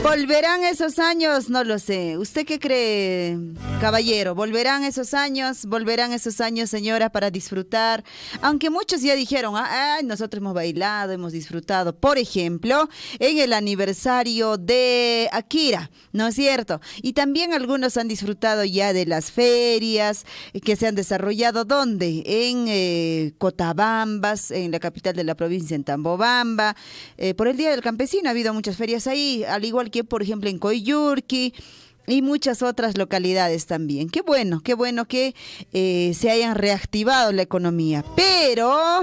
¿Volverán esos años? No lo sé. ¿Usted qué cree, caballero? ¿Volverán esos años? ¿Volverán esos años, señora, para disfrutar? Aunque muchos ya dijeron, ay, nosotros hemos bailado, hemos disfrutado. Por ejemplo, en el aniversario de Akira, ¿no es cierto? Y también algunos han disfrutado ya de las ferias que se han desarrollado. ¿Dónde? En Cotabambas, en la capital de la provincia, en Tambobamba. Por el Día del Campesino ha habido muchas ferias ahí, al igual que, por ejemplo, en Coyurqui y muchas otras localidades también. Qué bueno que se hayan reactivado la economía. Pero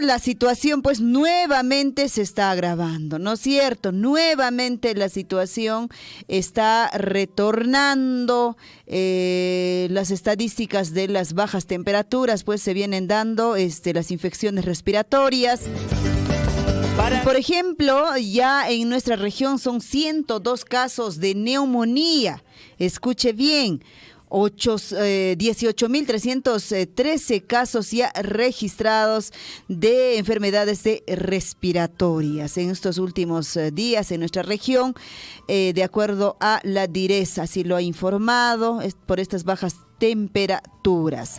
la situación pues nuevamente se está agravando, ¿no es cierto? Nuevamente la situación está retornando. Las estadísticas de las bajas temperaturas pues se vienen dando, las infecciones respiratorias. Por ejemplo, ya en nuestra región son 102 casos de neumonía. Escuche bien, 18.313 casos ya registrados de enfermedades respiratorias en estos últimos días en nuestra región, de acuerdo a la DIRES, así lo ha informado por estas bajas temperaturas.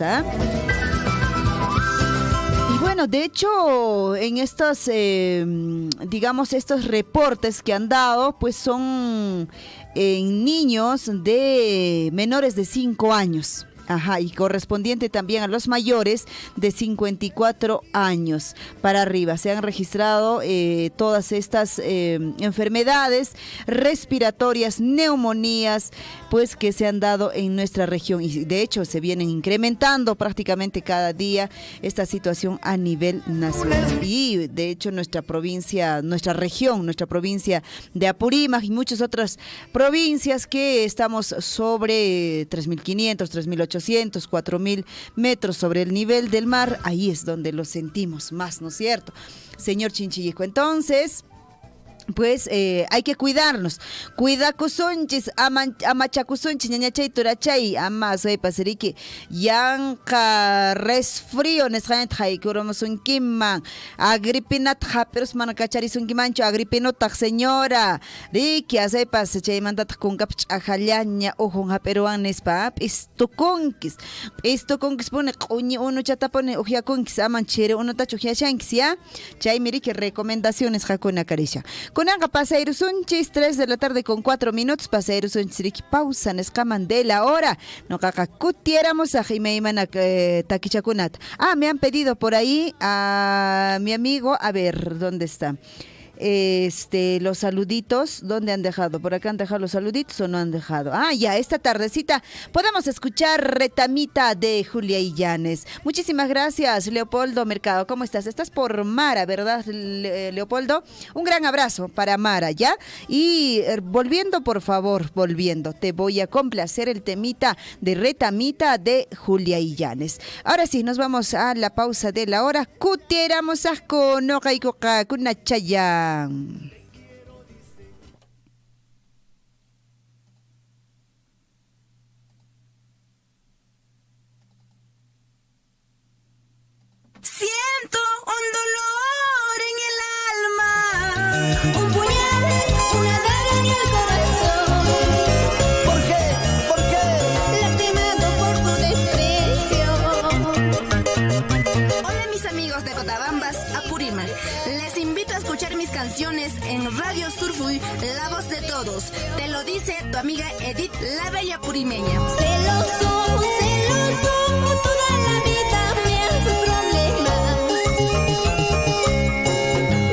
Bueno, de hecho, en estos, estos reportes que han dado, pues son en niños de menores de 5 años. Ajá, y correspondiente también a los mayores de 54 años para arriba. Se han registrado todas estas enfermedades respiratorias, neumonías, pues que se han dado en nuestra región. Y de hecho se vienen incrementando prácticamente cada día esta situación a nivel nacional. Y de hecho nuestra provincia, nuestra región, nuestra provincia de Apurímac y muchas otras provincias que estamos sobre 3.500, 3.800, 4.000 metros sobre el nivel del mar, ahí es donde lo sentimos más, ¿no es cierto? Señor Chinchillico, entonces, pues hay que cuidarnos. Cuida kusunchis, amachakusunchis, ñañachay, turachay, ama soy paserique, yanka resfrío, nesjanet haikuromosun kimman, agripinat haperos manacacharisun kimancho, agripinotak señora, riki asay pasechay mandatak kunkapch ajallaña, ojun haperuan nespa, istokonkis pone, uñi uno chatapone, ojiakonkis, amanchere, uno tacho ojiachankis, ya, chay miriki recomendaciones hakuna carisha. Kunanga Paseiros Unchis, 3 de la tarde con 4 minutos. Paseiros Unchis, pausa, nescaman de la hora. No cacacutiéramos a Jimeimana Taquichacunat. Me han pedido por ahí a mi amigo, a ver, ¿dónde está? Los saluditos, ¿dónde han dejado? ¿Por acá han dejado los saluditos o no han dejado? Ya, esta tardecita podemos escuchar Retamita de Julia Illanes. Muchísimas gracias, Leopoldo Mercado. ¿Cómo estás? Estás por Mara, ¿verdad, Leopoldo? Un gran abrazo para Mara, ¿ya? Y volviendo, por favor, te voy a complacer el temita de Retamita de Julia Illanes. Ahora sí, nos vamos a la pausa de la hora. Cutiéramos asco, no caikoca, kunachaya. Siento un dolor en el alma, un puñal, una daga en el corazón. ¿Por qué? ¿Por qué? Lastimado por tu desprecio. Hola mis amigos de Cotabambas, Apurímac. Les invito a escuchar mis canciones en Radio Surfuy, la voz de todos. Te lo dice tu amiga Edith, la bella purimeña. Celoso, toda la vida me haces problemas.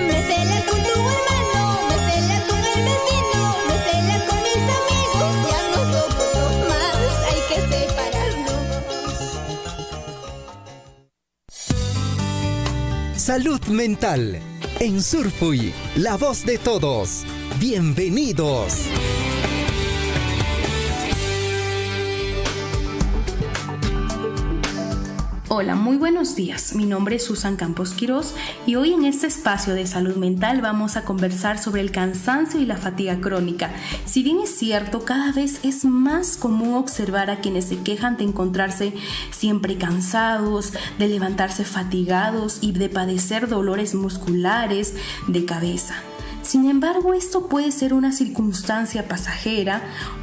Me celas con tu hermano, me celas con el vecino, me celas con mis amigos. Ya no soporto más, hay que separarnos. Salud mental. En Surfuy, la voz de todos. Bienvenidos. Hola, muy buenos días. Mi nombre es Susan Campos Quirós y hoy en este espacio de salud mental vamos a conversar sobre el cansancio y la fatiga crónica. Si bien es cierto, cada vez es más común observar a quienes se quejan de encontrarse siempre cansados, de levantarse fatigados y de padecer dolores musculares de cabeza. Sin embargo, esto puede ser una circunstancia pasajera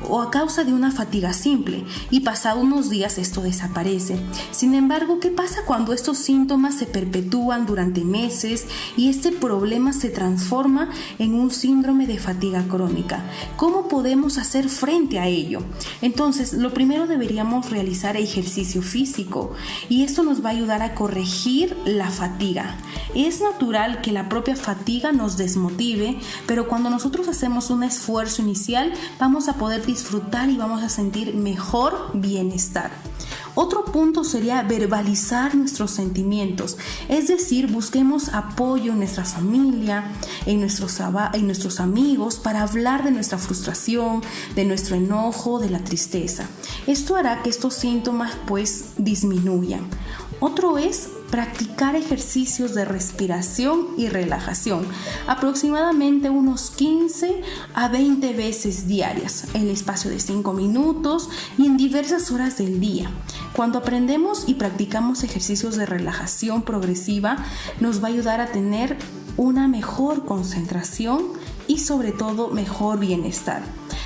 o a causa de una fatiga simple y pasado unos días esto desaparece. Sin embargo, ¿qué pasa cuando estos síntomas se perpetúan durante meses y este problema se transforma en un síndrome de fatiga crónica? ¿Cómo podemos hacer frente a ello? Entonces, lo primero deberíamos realizar ejercicio físico y esto nos va a ayudar a corregir la fatiga. Es natural que la propia fatiga nos desmotive, pero cuando nosotros hacemos un esfuerzo inicial, vamos a poder disfrutar y vamos a sentir mejor bienestar. Otro punto sería verbalizar nuestros sentimientos, es decir, busquemos apoyo en nuestra familia, en nuestros amigos para hablar de nuestra frustración, de nuestro enojo, de la tristeza. Esto hará que estos síntomas pues disminuyan. Otro es practicar ejercicios de respiración y relajación, aproximadamente unos 15 a 20 veces diarias, en el espacio de 5 minutos y en diversas horas del día. Cuando aprendemos y practicamos ejercicios de relajación progresiva, nos va a ayudar a tener una mejor concentración y sobre todo mejor bienestar.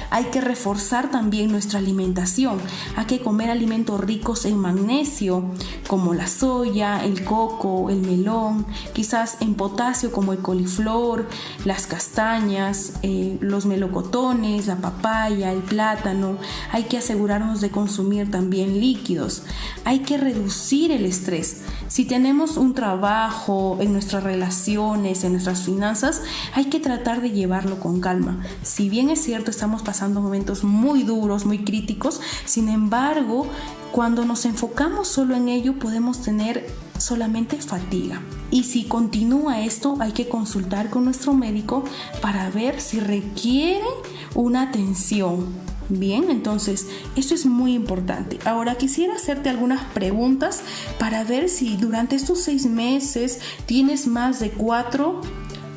Hay que reforzar también nuestra alimentación. Hay que comer alimentos ricos en magnesio, como la soya, el coco, el melón, quizás en potasio como el coliflor, las castañas, los melocotones, la papaya, el plátano. Hay que asegurarnos de consumir también líquidos. Hay que reducir el estrés. Si tenemos un trabajo, en nuestras relaciones, en nuestras finanzas, hay que tratar de llevarlo con calma. Si bien es cierto, estamos pasando momentos muy duros, muy críticos, sin embargo, cuando nos enfocamos solo en ello, podemos tener solamente fatiga. Y si continúa esto, hay que consultar con nuestro médico para ver si requiere una atención. Bien, entonces esto es muy importante. Ahora quisiera hacerte algunas preguntas para ver si durante estos 6 meses tienes más de 4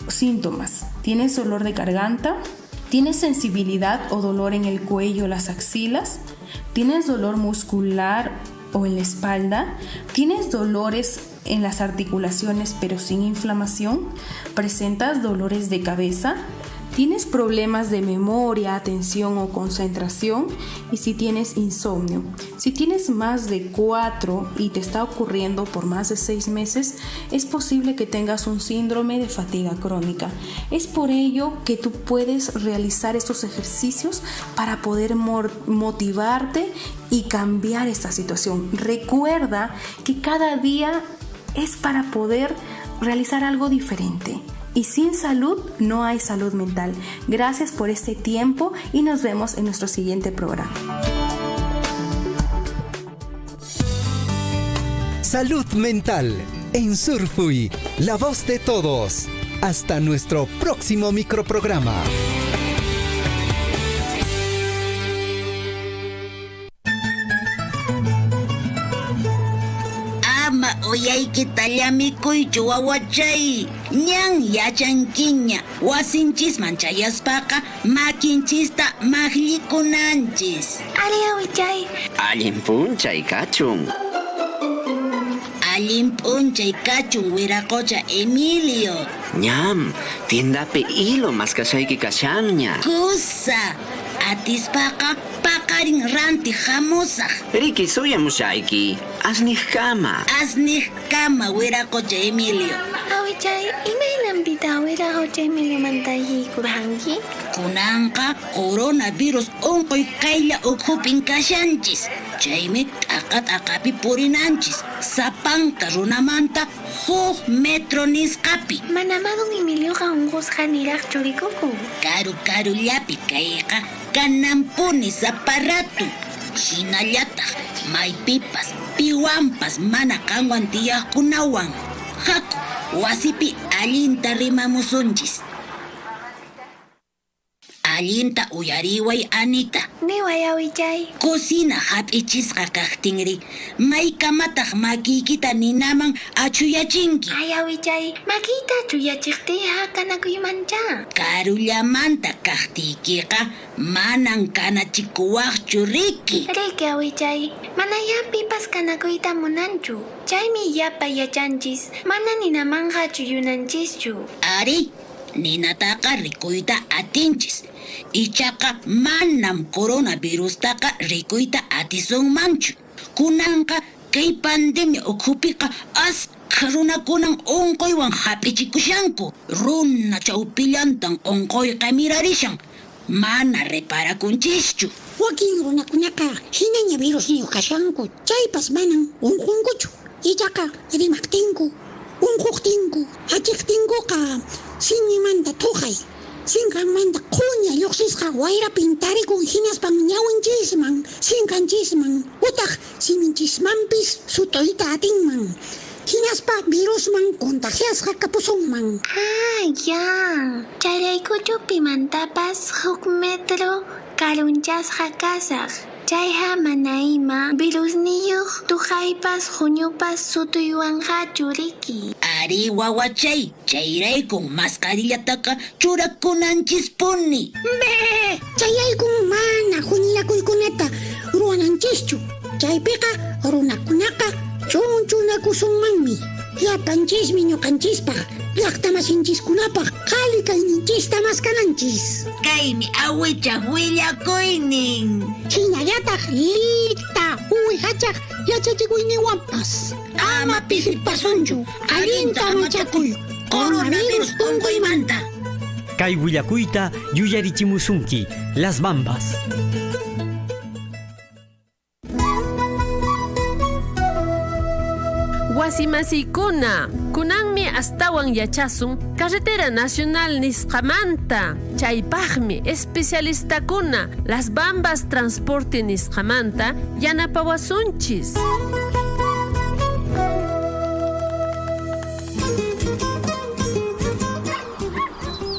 síntomas. ¿Tienes dolor de garganta? ¿Tienes sensibilidad o dolor en el cuello o las axilas? ¿Tienes dolor muscular o en la espalda? ¿Tienes dolores en las articulaciones pero sin inflamación? ¿Presentas dolores de cabeza? ¿Tienes problemas de memoria, atención o concentración? Y si tienes insomnio. Si tienes más de 4 y te está ocurriendo por más de 6 meses, es posible que tengas un síndrome de fatiga crónica. Es por ello que tú puedes realizar estos ejercicios para poder motivarte y cambiar esta situación. Recuerda que cada día es para poder realizar algo diferente. Y sin salud no hay salud mental. Gracias por este tiempo y nos vemos en nuestro siguiente programa. Salud mental en Surfui, la voz de todos. Hasta nuestro próximo microprograma. Oyayki tallamikuychu wawachay ñan yachankiña wasinchisman chayaspaqa makinchista makllikunanchis. Ali awichay. Allin p'unchay kachun. Allin p'unchay kachun wiraqucha Emilio. Ñam, tiendapi hilo maskashayki kashanña. Kusa, atispaqa paqarin ranti hamusaq. Riki suyamushayki, asniqkama. Asniqkama wiraqucha Emilio. Awichay, imaynamtita wiraqucha Emilio mantaykurhanki? Kunanqa coronavirus unquy qaylla uqhupin kashanchis. Chaymi t'aqapi purinanchis. Sapanka runamanta 1 metro nisqapi. Manamadun Emilioqa unqusqa niraq churikuku. Karullapi kayqa kanampuni saparatu. Hinallataq maypipas piwanpas mana kanwan tiyaqkunawan haku wasipi allinta rimamusunchis. Allinta uyariway Anita. Niway awichay. Cocina hap'ichisqa kaqtinri maykamataq makiykita ninaman achuyachinki. Ay awichay, makita chuyachiqtiqa kanakuymancha. Karullamanta kaqtiykiqa manan kanachikuwaqchu Riki. Riki awichay, mana yapipas kanakuyta munanchu. Chaymi yapa yachanchis, mana ninamanqa chuyunanchischu. Ari, ninataqa rikuyta atinchis. Ichaqa manam coronavirustaqa rikuyta atisunmanchu. Kunanqa kay pandemia ukhupiqa asqa runakunan unquywan hap'ichikushanku. Runa chawpillantan unquyqa mirarishan. Mana reparakunchischu. Wakin runakunaqa hinaña virus niyu kashanku. Chaypas manan unqunkuchu. Ichaqa rimaqtinku, unquqtinku, achiqtinkuqa sinimanta tuqay. Sinqanmanta quña lluqsisqa wayra pintarikun hinaspan ñawinchisman, sinqanchisman, utaq siminchismanpis sutuyta atinman. Hinaspa virusman contagiasqa kapusunman. Ya. Chayraykuchu pimantapas huk metro karunchasqa kasaq. Chayqa mana ima virus niyuq tuqaypas huñupas sutuywanqachu riki. Ari wawachay, chayraykun mascarillataqa churakunanchispuni. Chayaykun mana huñirakuykunata ruwananchischu. Chaypiqa runakunaqa chunchunakusunmanmi. Llapanchismi ñuqanchispaq, llaqtamasinchiskunapaq qhali kayninchista maskananchis. Kaymi awichaq willakuynin. Hinallataq llita uwihachaq yachachikuyniwanpas. Ama pisipasunchu, allinta machakuy, coronavirus unquymanta. Kay willakuyta yuyarichimusunki, Las Bambas. Wasimasikuna, kunanmi astawan yachasun Carretera Nacional nisqamanta. Chaypaqmi especialistakuna Las Bambas Transporte nisqamanta yanapawasunchis.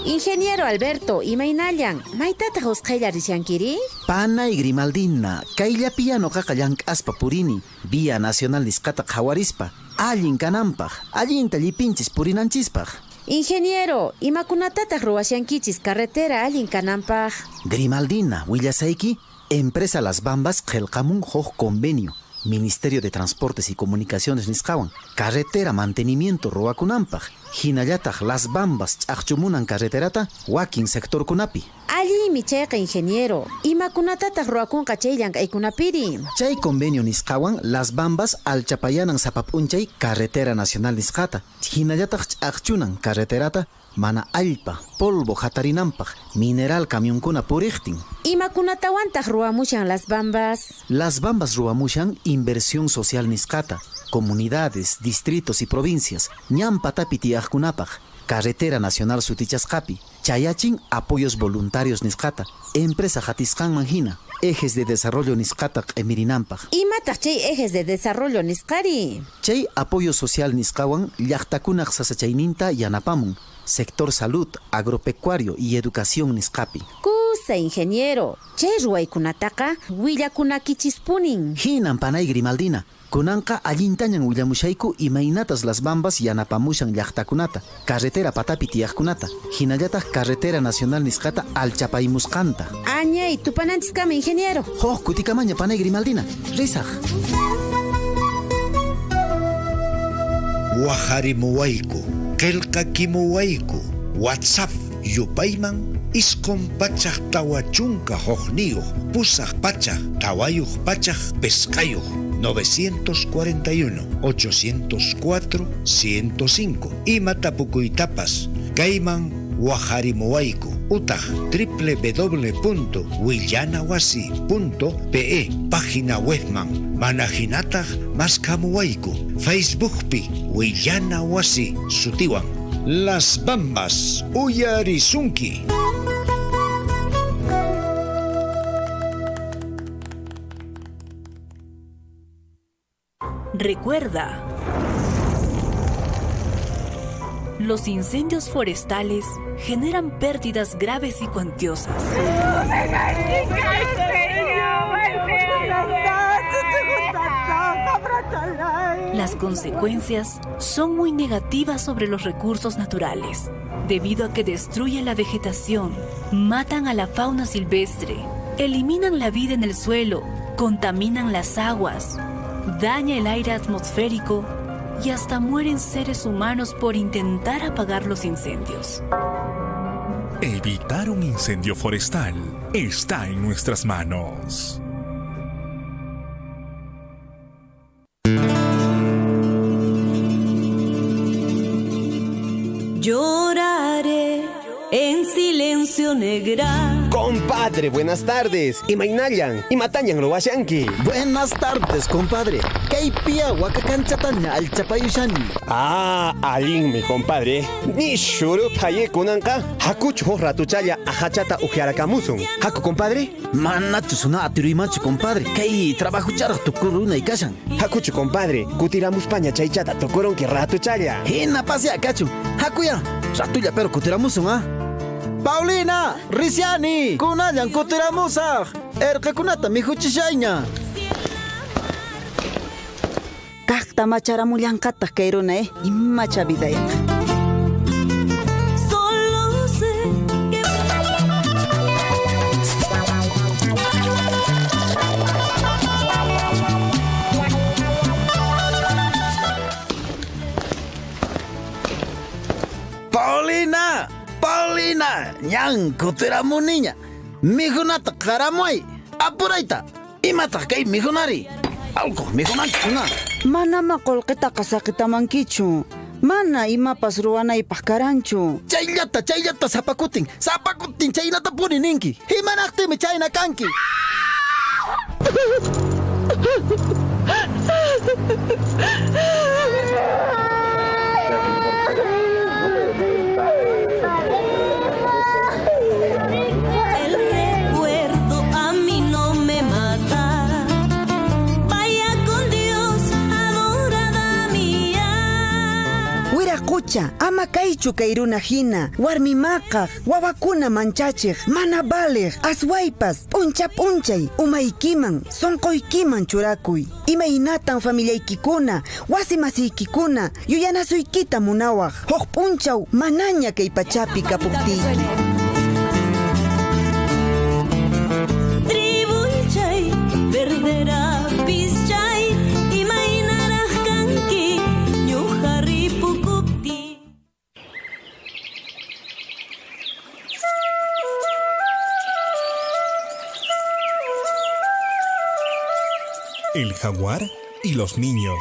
Ingeniero Alberto, imaynallan, maytataq usqaylla rishankiri? Pana y Grimaldina, kayllapi llanuqaqa llank'aspa purini, Vía Nacional nisqata qhawarispa, allin kananpaq, allinta llipinchis purinanchispaq. Ingeniero, imakunatataq ruwashankichis carretera allin kananpaq? Grimaldina, willasayki, Empresa Las Bambas qillqamun huk convenio, Ministerio de Transportes y Comunicaciones nisqawan, carretera mantenimiento ruwakunanpaq, hinallataq Las Bambas ch'aqchumunan carreterata wakin sectorkunapi. Allimi chayqa ingeniero, imakunatataq ruwakunqa chay llank'aykunapiri? Chay convenio nisqawan Las Bambas alchapayanan sapap'unchay Carretera Nacional nisqata, hinallataq ch'aqchunan carreterata mana allpa, polvo hatarinanpaq, mineral camionkuna puriqtin. Imakunatawantaq ruwamushan Las Bambas? Las Bambas ruwamushan inversión social nisqata, comunidades, distritos y provincias, ñampatapi tiyaqkunapaq, Carretera Nacional sutichasqapi, chayachin apoyos voluntarios nisqata, empresa hatisqanman hina, ejes de desarrollo nisqata q'emirinanpaq. Imataq chay ejes de desarrollo nisqari? Chay apoyo social nisqawan llaqtakunaq sasachayninta yanapamun, sector salud, agropecuario y educación nisqapi. Kusa ingeniero, chay ruwaykunataqa willakunakichispunin. Hinan panay Grimaldina, kunanqa allintañan willamushayku imaynatas Las Bambas yanapamushan llaqtakunata, carretera patapi tiyaqkunata, hinallataq Carretera Nacional nisqata alchapaymusqanta. Añay, tupananchiskama ingeniero. Hoq kutikamaña panay Grimaldina, risaq. Waharimuwayku, qillqakimuwayku, WhatsApp yupayman isqun pachaq tawa chunka hoqniyuq, pusaq pachaq tawayuq pachaq pesqayuq. 941-804-105 ima tapukuytapas kayman waqharimuwayku utaq www.willanawasi.pe página webman mana hinataq maskamuwayku Facebookpi Willanawasi sutiwan Las Bambas uyarisunki. Recuerda, los incendios forestales generan pérdidas graves y cuantiosas. Las consecuencias son muy negativas sobre los recursos naturales, debido a que destruyen la vegetación, matan a la fauna silvestre, eliminan la vida en el suelo, contaminan las aguas, daña el aire atmosférico y hasta mueren seres humanos por intentar apagar los incendios. Evitar un incendio forestal está en nuestras manos. Lloraré en silencio negra. Compadre, buenas tardes. Imainayan, imatañan lo washanki. Buenas tardes, compadre. Kaipia wakakanchataña al chapayushani. Alin, mi compadre. Ni shuru paye kunanka. Hakuchu ratuchaya ajachata ujiarakamusun. Haku, compadre. Manachusuna atirimachu, compadre. Kay trabajo chara tukuruna y kashan. Hakuchu, compadre. Kutiramus paña chaychata tukuron que ratuchaya. Hina pasea, cachu. Hakuya. Ratuya pero kutiramusun, Paulina, Risiani, kunayan kutiramusa. Erkakunata mijuchishayña. Kakta macharamullanqata kayruna, imacha vidayqa. Solo sé que Paulina, ñan kutiramuniña. Mijunata karamuay. Apuraita. Imata kay mijunari. Algo mijunachuna. Manama qolqitaqa saqitamankichu. Mana imapas ruwanaypaq karanchu. Chayllata sapakutin chaynata purininki. Himanaqtimi chayna kanki. el recuerdo a mí no me mata. Vaya con Dios, adorada mía. Wiraqucha, ama kaychu kayruna hina. Warmi maqaq, wawakuna manchachiq, mana baliq, aswaypas, p'unchay, umaykiman, sonqoykiman churakuy. Imaynatan familiaykikuna, wasi masiykikuna, yuyanasuykita munawaq. Huk p'unchaw, manaña kay pachapi kapuqtiyki. Tribunchay, verdera pischay, imaynaraq kanki, ñuqari pukupti. El jaguar y los niños.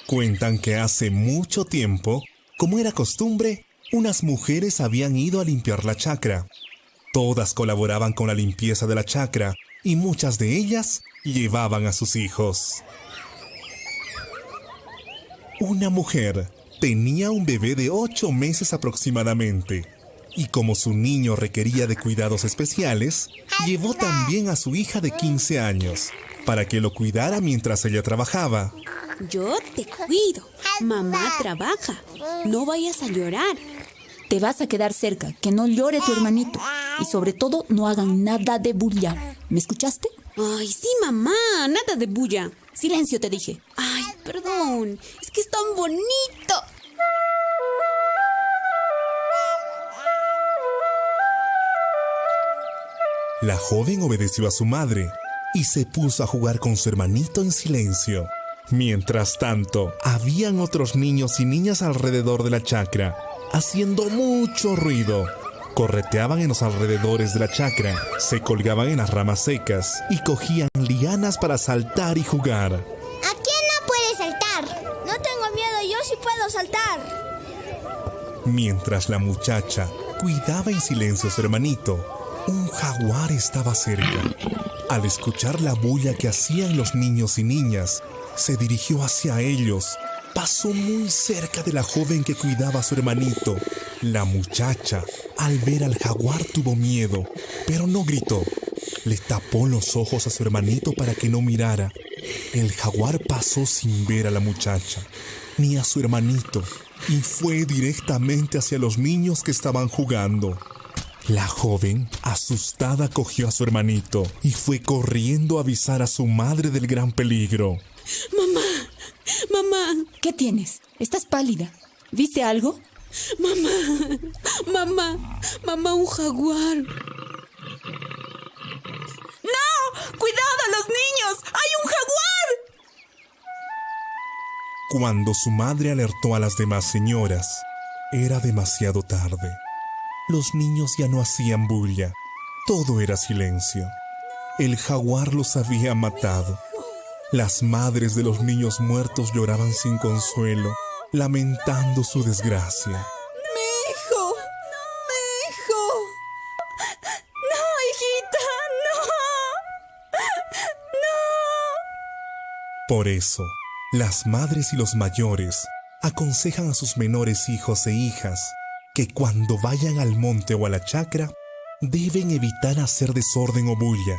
Cuentan que hace mucho tiempo, como era costumbre, unas mujeres habían ido a limpiar la chacra. Todas colaboraban con la limpieza de la chacra y muchas de ellas llevaban a sus hijos. Una mujer tenía un bebé de 8 meses aproximadamente. Y como su niño requería de cuidados especiales, llevó también a su hija de 15 años, para que lo cuidara mientras ella trabajaba. Yo te cuido. Mamá trabaja. No vayas a llorar. Te vas a quedar cerca, que no llore tu hermanito. Y sobre todo, no hagan nada de bulla. ¿Me escuchaste? Ay, sí, mamá, nada de bulla. Silencio, te dije. Ay, perdón. Es que es tan bonito. La joven obedeció a su madre y se puso a jugar con su hermanito en silencio. Mientras tanto, habían otros niños y niñas alrededor de la chacra, haciendo mucho ruido. Correteaban en los alrededores de la chacra, se colgaban en las ramas secas y cogían lianas para saltar y jugar. ¿A quién no puede saltar? No tengo miedo, yo sí puedo saltar. Mientras la muchacha cuidaba en silencio a su hermanito, un jaguar estaba cerca. Al escuchar la bulla que hacían los niños y niñas, se dirigió hacia ellos. Pasó muy cerca de la joven que cuidaba a su hermanito. La muchacha, al ver al jaguar, tuvo miedo, pero no gritó. Le tapó los ojos a su hermanito para que no mirara. El jaguar pasó sin ver a la muchacha, ni a su hermanito, y fue directamente hacia los niños que estaban jugando. La joven, asustada, cogió a su hermanito y fue corriendo a avisar a su madre del gran peligro. Mamá, ¿qué tienes? Estás pálida. ¿Viste algo? Mamá, un jaguar. ¡No! ¡Cuidado! a los niños! ¡Hay un jaguar! Cuando su madre alertó a las demás señoras, era demasiado tarde. Los niños ya no hacían bulla. Todo era silencio. El jaguar los había matado. Las madres de los niños muertos lloraban sin consuelo, lamentando su desgracia. ¡Mi hijo! ¡Mi hijo! ¡No, hijita! ¡No! ¡No! Por eso, las madres y los mayores aconsejan a sus menores hijos e hijas que cuando vayan al monte o a la chacra deben evitar hacer desorden o bulla,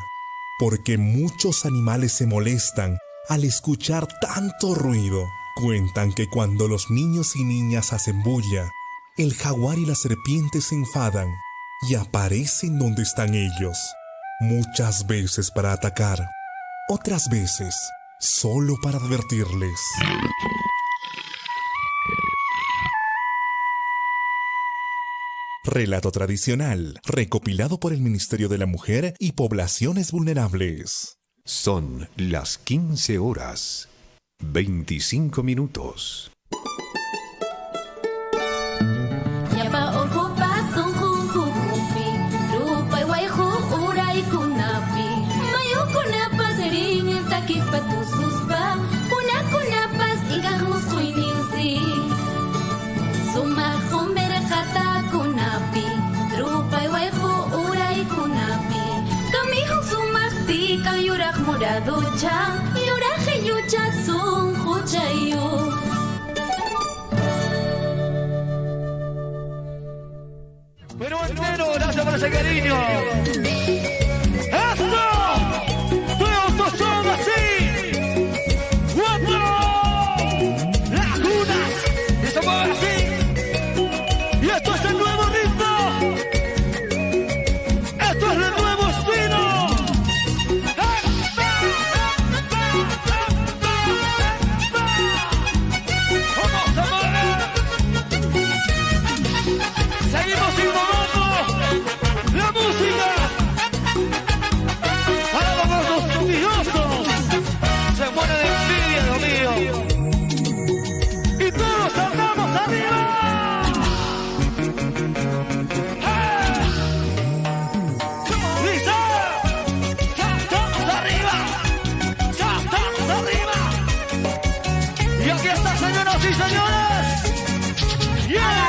porque muchos animales se molestan al escuchar tanto ruido. Cuentan que cuando los niños y niñas hacen bulla, el jaguar y la serpiente se enfadan y aparecen donde están ellos, muchas veces para atacar, otras veces solo para advertirles. Relato tradicional, recopilado por el Ministerio de la Mujer y Poblaciones Vulnerables. Son las 15 horas, 25 minutos. Yapa ocupa son jujupi, rupa y guayju uray kunapi. Mayo kunapas erin el taquis patususpa, kunapas igamos kuininsi. Suma jombere jata kunapi, rupa y guayju uray kunapi. Kamijo sumahti kayurak moraducha, yuraje yucha son juchayu. Pero entero, gracias por ese cariño. ¡Esto! ¡Todos son así! ¡Cuatro! ¡Lagunas! ¡Y se mueven así! ¡Y esto es el nuevo ritmo! ¡Esto es el nuevo estilo! ¡Vamos a mover! ¡Seguimos innovando! ¡La música! ¡Ahora vamos los estudiosos! ¡Se muere de envidia, Dios mío! ¡Y todos saltamos arriba! ¡Eh! ¡Lisa! ¡Saltamos arriba! ¡Saltamos arriba! ¡Y aquí está, señoras y señores! ¡Yeah!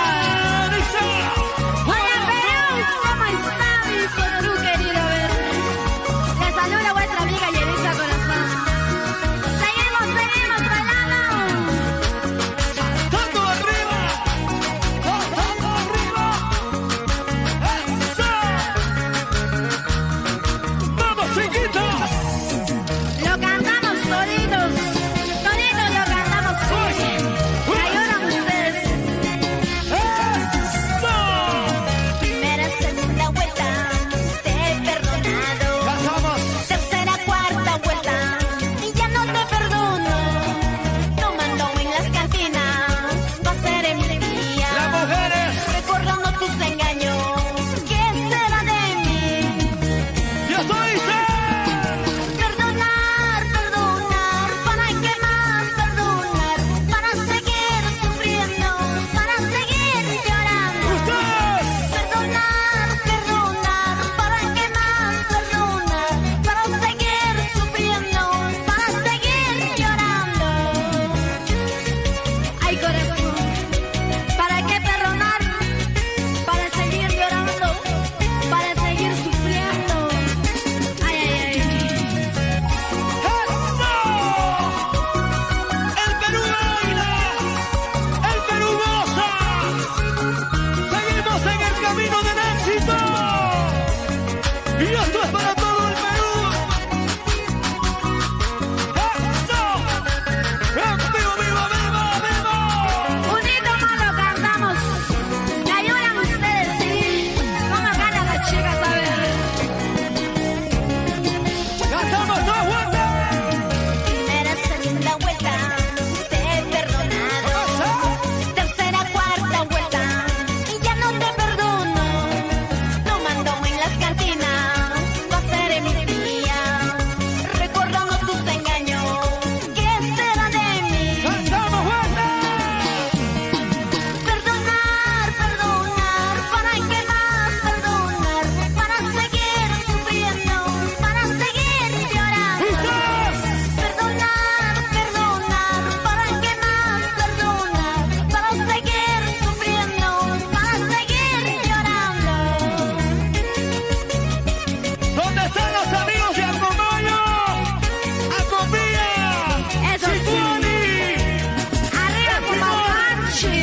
Gucci.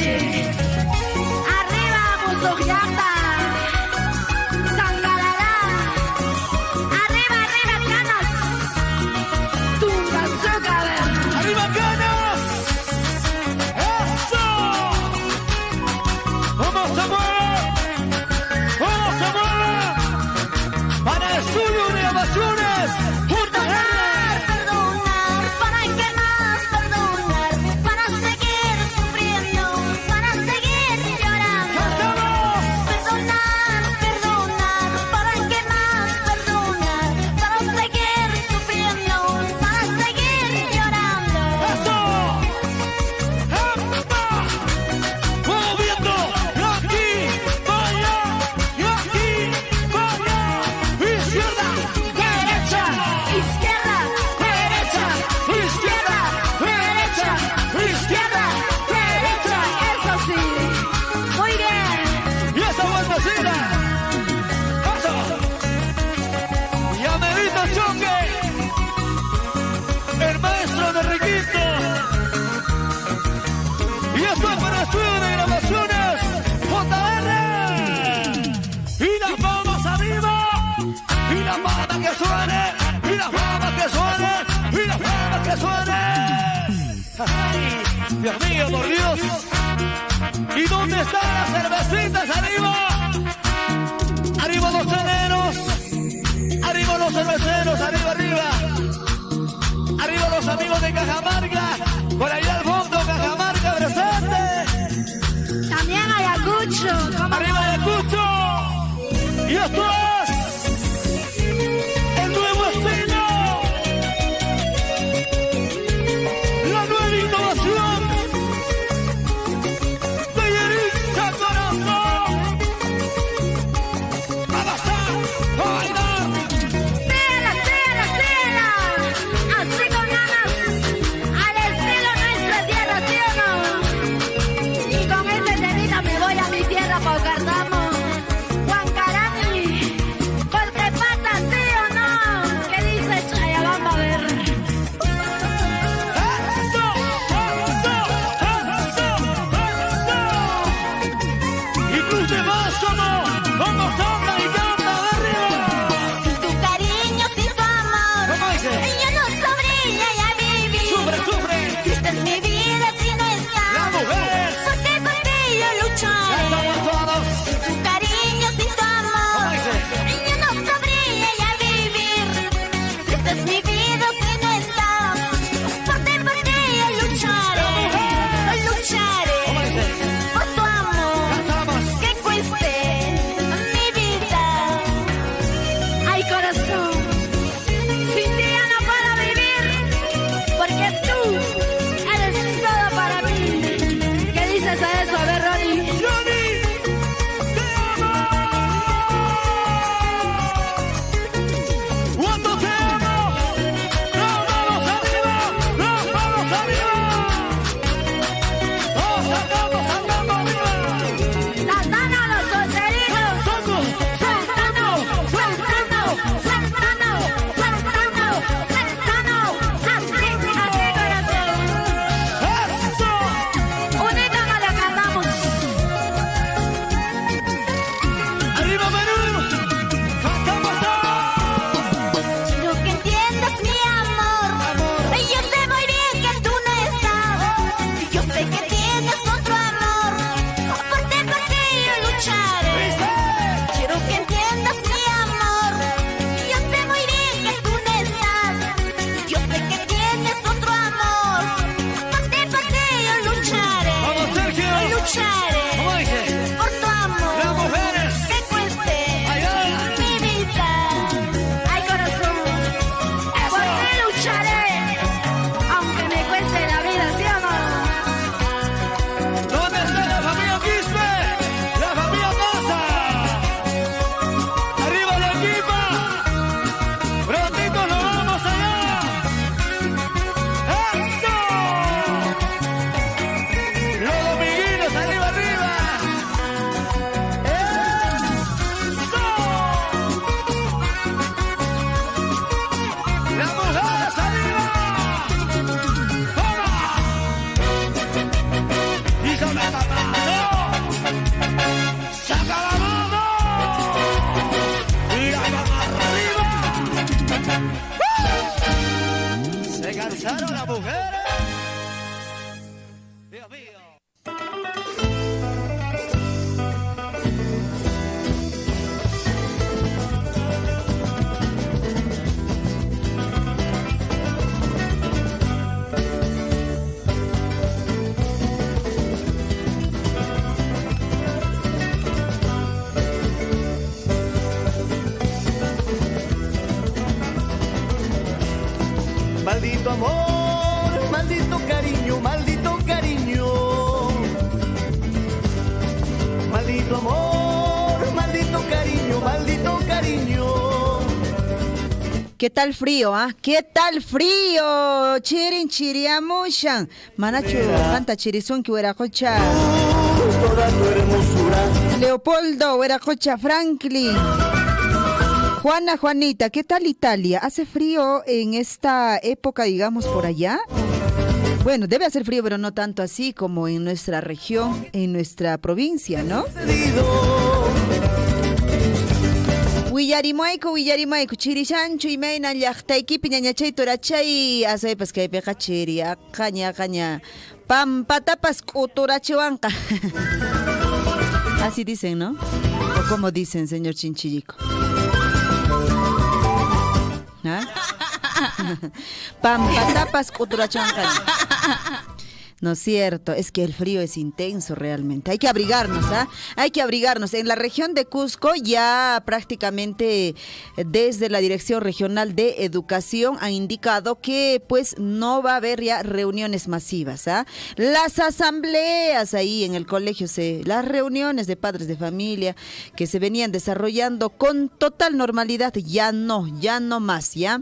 Arriba, Musugyata. Sangalará. Arriba, arriba, canas. Tunga, azúcar. ¡Arriba, ganas! ¡Eso! ¡Vamos a mover! ¡Vamos a mover! ¡Para el estudio de grabaciones! Perdonar, perdonar, ¿para qué más perdonar? Para seguir sufriendo, para seguir llorando. Perdonar, perdonar, ¿para qué más perdonar? Para seguir sufriendo, para seguir llorando. ¡Eso! ¡Epa! ¡Moviendo! ¡Y aquí! ¡Vaya! ¡Y aquí! ¡Vaya! ¡Izquierda! Derecha, izquierda, derecha, izquierda, derecha, izquierda, derecha. Eso sí. Muy bien. ¡Y esa vueltecita! ¡Eso! ¡Ya me viste el choque! ¡El maestro de Riquito! ¡Y esto es para el estudio de grabaciones! ¡JR! ¡Y las palmas arriba! ¡Y las palmas que suene! ¡Y las palmas que suene! ¡Y las palmas que suene! ¡Ay! ¡Dios mío, por Dios! ¿Y dónde están las cervecitas arriba? ¡Arriba los chaleros! ¡Arriba los cerveceros! ¡Arriba, arriba! ¡Arriba los amigos de Cajamarca! ¡Por allá al fondo, Cajamarca presente! También Ayacucho. ¡Arriba Ayacucho! ¡Y esto es el nuevo estilo! ¡La nueva innovación! ¡Tallerín Corazón! ¡A bastar! ¡A bailar! Síguela, síguela, síguela. Así con ganas. Al estilo Maldito amor, maldito cariño, maldito cariño. Maldito amor, maldito cariño, maldito cariño. ¿Qué tal frío, ah? ¿Qué tal frío? Chirin chiriamushan. Manachu, canta chirizunki hueracocha. Toda tu hermosura. Leopoldo, hueracocha Franklin. Juana, Juanita, ¿qué tal Italia? ¿Hace frío en esta época, digamos, por allá? Bueno, debe hacer frío, pero no tanto así como en nuestra región, en nuestra provincia, ¿no? Willarimayku, chirishanchu imayna llaqtaykipi ñañachay turachay asaypas kaypiqa chiriya qaña pampatapas k'uturachiwanqa. Así dicen, ¿no? ¿O cómo dicen, señor Chinchillico? ¿Ah? Pampatapas k'uturachiwanqa. No es cierto, es que el frío es intenso realmente. Hay que abrigarnos, ¿ah? Hay que abrigarnos. En la región de Cusco ya prácticamente desde la Dirección Regional de Educación han indicado que pues no va a haber ya reuniones masivas, ¿ah? Las asambleas ahí en el colegio, las reuniones de padres de familia que se venían desarrollando con total normalidad, ya no más, ¿ya?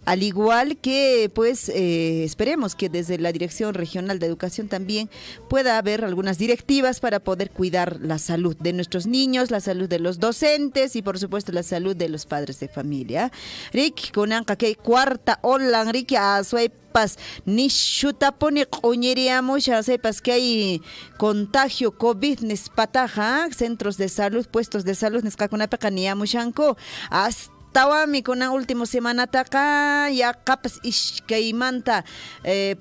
Al igual que pues esperemos que desde la Dirección Regional de Educación también pueda haber algunas directivas para poder cuidar la salud de nuestros niños, la salud de los docentes y por supuesto la salud de los padres de familia. Rick, kunanka que cuarta olan Rick a suepas ni shutapone qoñeriamos, ya sepas que hay contagio COVID nespataja, centros de salud, puestos de salud neskakunapeqa niyamushanku hasta Tawami con la última semana taka ya capas ishkaymanta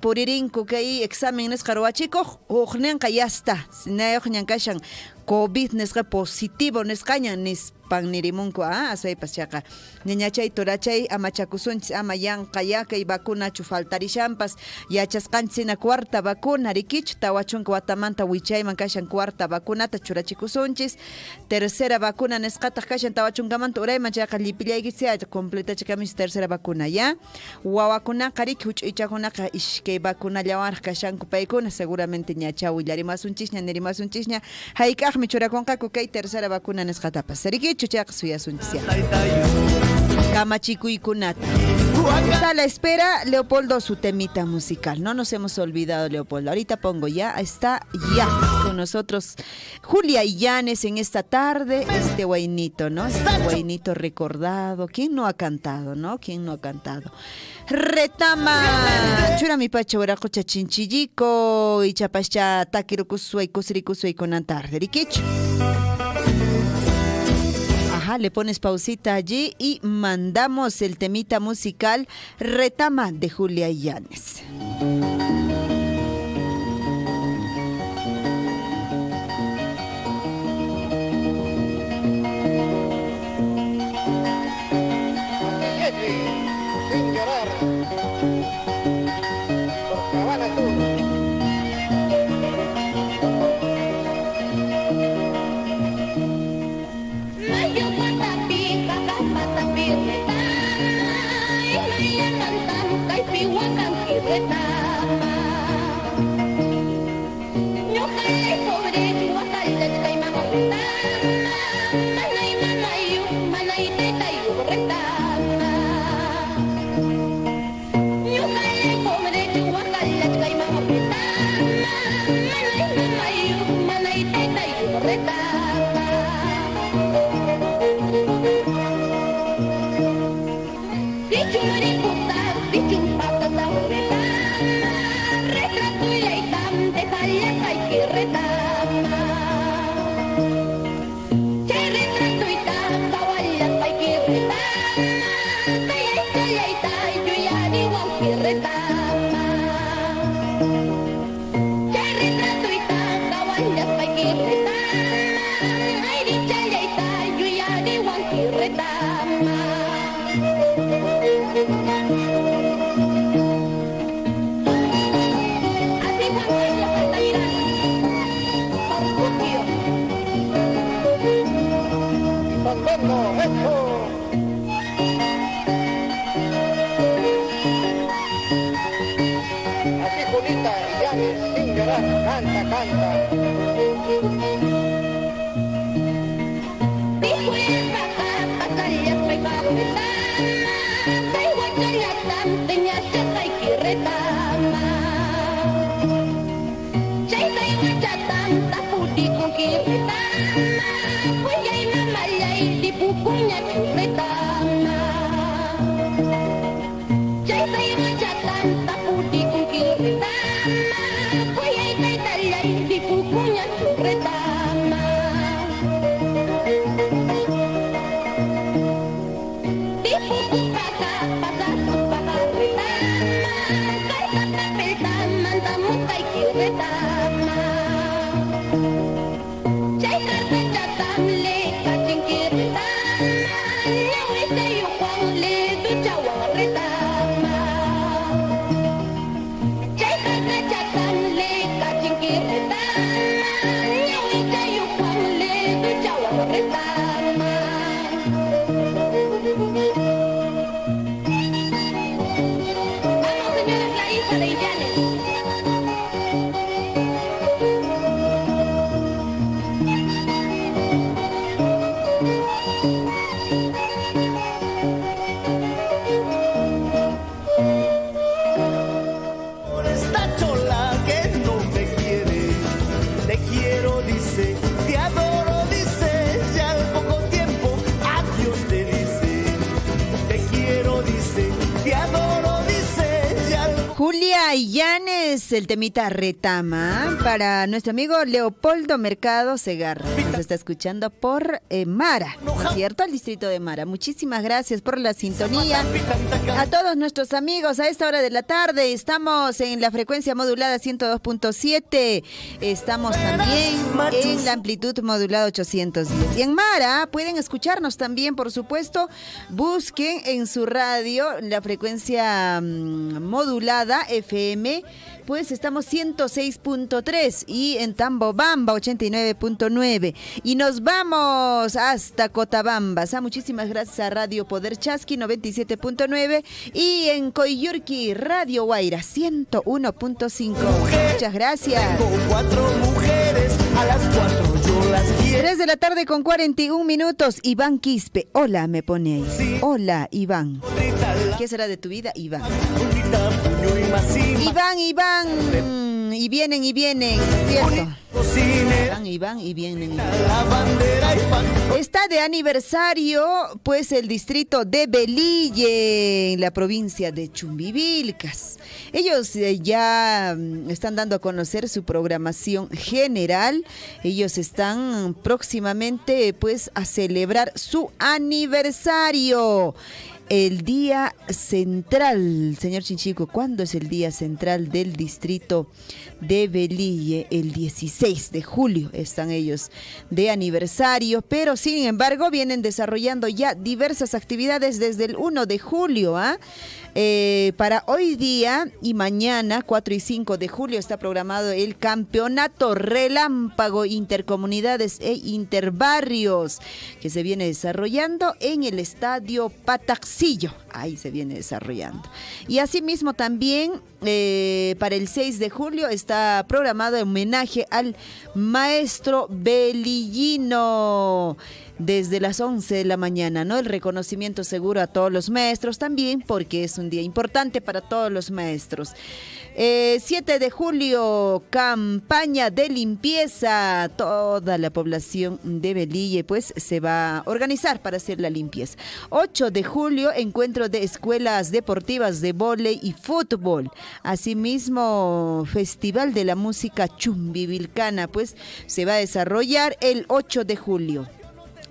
puririnku kay examen nesqarwachiko uqninqa ya está sinayuq ñankashan COVID nesqa positivo nesqaña nispanirimunku asaypas chaqa ñañachay turachay ama chakusunchis ama yanqa kay vacunachu faltarishampas yachasqanchina cuarta vacuna rikichu tawachunqa watamanta wichayman kashan cuarta vacunata churachikusunchis tercera vacuna nesqataq kashan tawachunkamanta urayman chaqa llipillaykicha completachikamis tercera vacuna ya wawakunaqa riki huch'uychakunaqa ishkay vacunallawaraq kashanku paykuna seguramente ñacha willarimasunchis nirimasunchis hayk'aqmi churakunqaku kay tercera vacuna nisqatapas rikichu chaqa suyasunchis kamachikuykunata. Está a la espera Leopoldo su temita musical. No nos hemos olvidado, Leopoldo. Ahorita pongo ya, está ya con nosotros Julia Illanes en esta tarde. Este guainito, ¿no? Este guainito recordado. ¿Quién no ha cantado, no? ¿Quién no ha cantado? Retama chura mi pacho weracocha Chinchillico y chapascha takirukusui kusirikusui con antarde rikicho. Ajá, le pones pausita allí y mandamos el temita musical Retama de Julia Illanes. Retama Yanes, el temita Retama para nuestro amigo Leopoldo Mercado Segarra. Nos está escuchando por Mara, ¿cierto? El distrito de Mara. Muchísimas gracias por la sintonía. A todos nuestros amigos, a esta hora de la tarde estamos en la frecuencia modulada 102.7. Estamos también en la amplitud modulada 810. Y en Mara pueden escucharnos también, por supuesto. Busquen en su radio la frecuencia modulada FM, pues estamos 106.3 y en Tambobamba 89.9 y nos vamos hasta Cotabambas. Muchísimas gracias a Radio Poder Chasqui 97.9 y en Coyurqui Radio Guaira 101.5. Muchas gracias. Tengo 4 mujeres, a las 4 yo las quiero. 3 de la tarde con 41 minutos. Iván Quispe, hola, me pone ahí. Hola, Iván. ¿Qué será de tu vida, Iván? Iván, y vienen, ¿cierto? Iván, y vienen. Está de aniversario, pues, el distrito de Velille, en la provincia de Chumbivilcas. Ellos ya están dando a conocer su programación general. Ellos están próximamente, pues, a celebrar su aniversario. El día central, señor Chinchico, ¿cuándo es el día central del distrito de Velille? El 16 de julio están ellos de aniversario, pero sin embargo vienen desarrollando ya diversas actividades desde el 1 de julio. Para hoy día y mañana, 4 y 5 de julio, está programado el campeonato relámpago intercomunidades e interbarrios que se viene desarrollando en el estadio Pataxillo. Ahí se viene desarrollando. Y asimismo también para el 6 de julio está programado el homenaje al maestro velillino. Desde las 11 de la mañana, ¿no? El reconocimiento seguro a todos los maestros también, porque es un día importante para todos los maestros. 7 de julio, campaña de limpieza. Toda la población de Velille, pues, se va a organizar para hacer la limpieza. 8 de julio, encuentro de escuelas deportivas de vóley y fútbol. Asimismo, Festival de la Música Chumbivilcana, pues, se va a desarrollar el 8 de julio.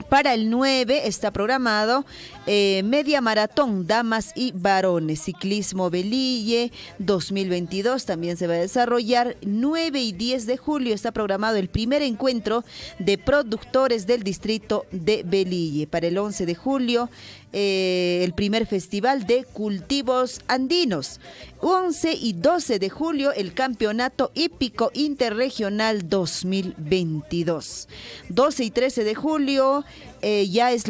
Para el 9 está programado media maratón, damas y varones, ciclismo Velille 2022 también se va a desarrollar. 9 y 10 de julio está programado el primer encuentro de productores del distrito de Velille. Para el 11 de julio, el primer festival de cultivos andinos. 11 y 12 de julio, el campeonato hípico interregional 2022. 12 y 13 de julio, ya es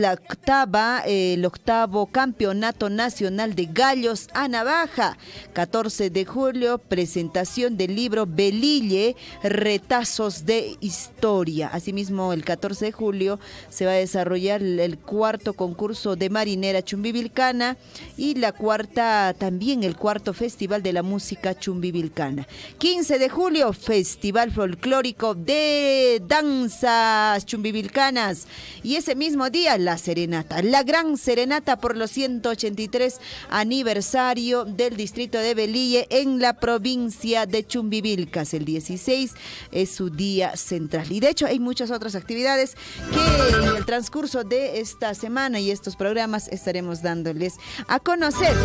el octavo Campeonato Nacional de Gallos a Navaja. 14 de julio, presentación del libro Belille, Retazos de Historia. Asimismo, el 14 de julio se va a desarrollar el cuarto concurso de marinera chumbivilcana y el cuarto Festival de la Música Chumbivilcana. 15 de julio, Festival Folclórico de Danzas Chumbivilcanas. Y ese mismo día, la serenata, la gran serenata por los 183 aniversario del distrito de Belille en la provincia de Chumbivilcas. El 16 es su día central. Y de hecho hay muchas otras actividades que en el transcurso de esta semana y estos programas estaremos dándoles a conocer.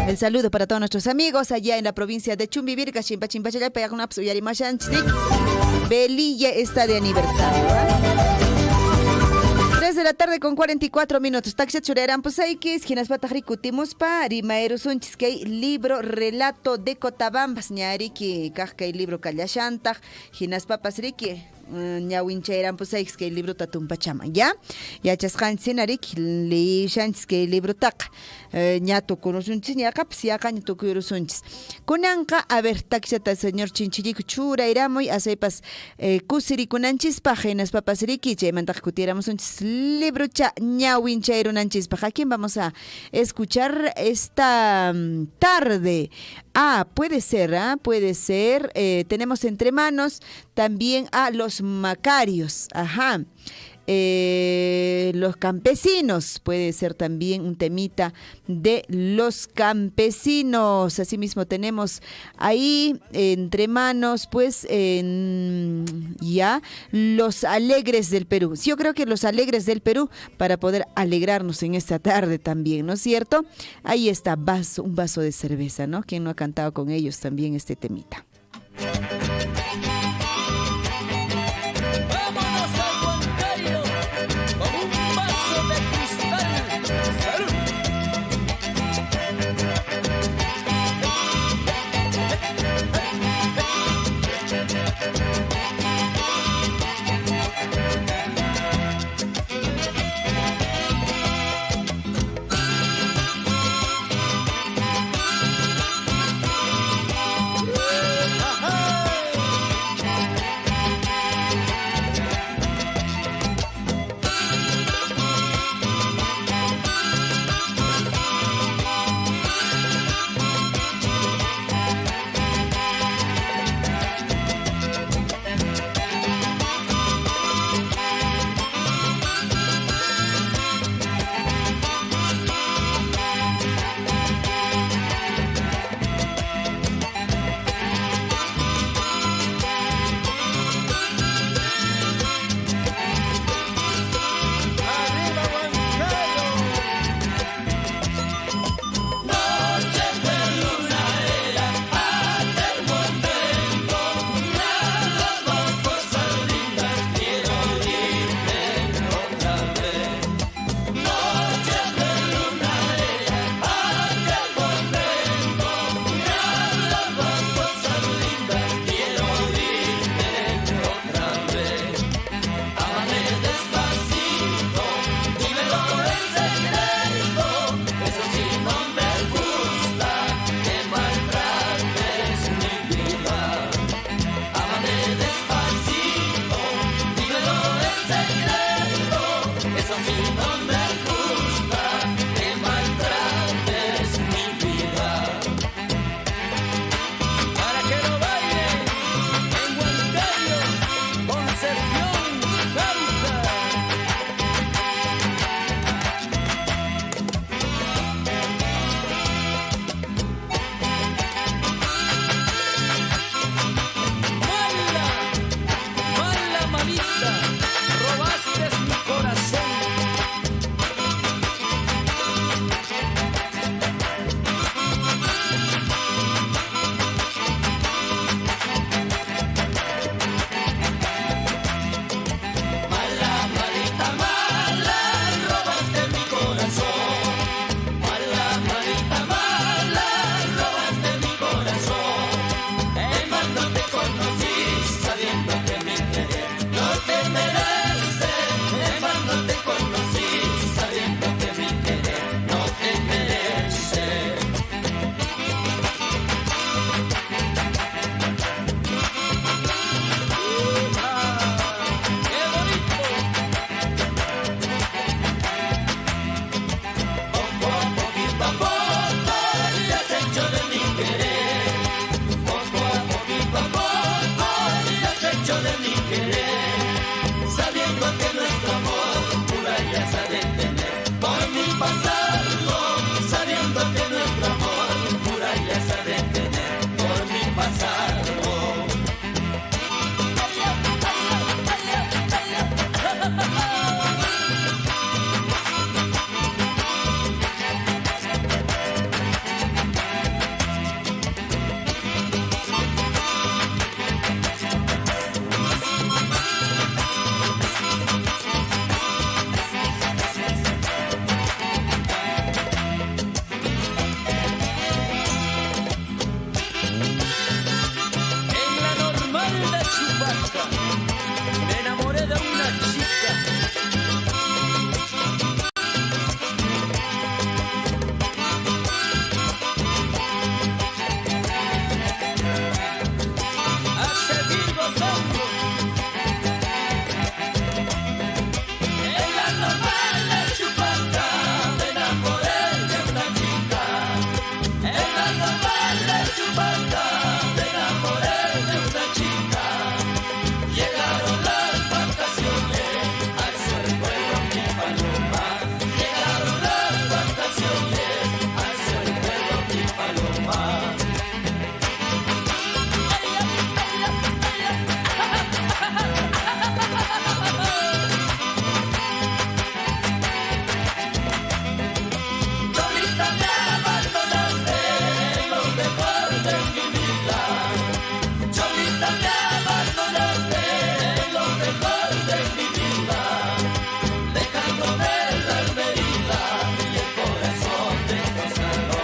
El saludo para todos nuestros amigos allá en la provincia de Chumbivilcas. Belille está de aniversario. 3 de la tarde con 44 minutos. Taxia chureran pusaikis, ginas patajrikutimos pa, rimaero sunchiskei, libro Relato de Cotabambas, ñariki, kajkei libro Callashantaj, ginas papas riki. Ñawinchairan pusaikis que el libro tatumpa chama, ¿ya? Ya chasqanchis narik li shanchis que el libro taqa. Ñato conosunchis, ñaqapis yaqa ñato kurusunchis. Kunanqa, a ver, taxata señor Chinchilliku chura iramoy, aceipas kusiri kunanchis pajenas papas riki, chaymantaq kutiéramos unchis libro cha ñawinchairunanchis paja. ¿A quién vamos a escuchar esta tarde? Puede ser, tenemos entre manos también a los Macarios, los campesinos, puede ser también un temita de los campesinos. Asimismo tenemos ahí entre manos pues ya los alegres del Perú. Yo creo que los alegres del Perú para poder alegrarnos en esta tarde también, ¿no es cierto? Ahí está, un vaso de cerveza, ¿no? ¿Quién no ha cantado con ellos también este temita? Oaxaca, me enamoré de una chica. A seguir gozando. En la normal de Chupanta me enamoré de una chica. En la normal de Chupanta me enamoré de una chica. Llegaron las vacaciones, alzó el vuelo mi paloma. Llegaron las vacaciones, alzó el vuelo mi paloma. Cholita, me abandonaste en lo mejor de mi vida. Cholita, me abandonaste en lo mejor de mi vida. Dejándome la herida y el corazón destrozado.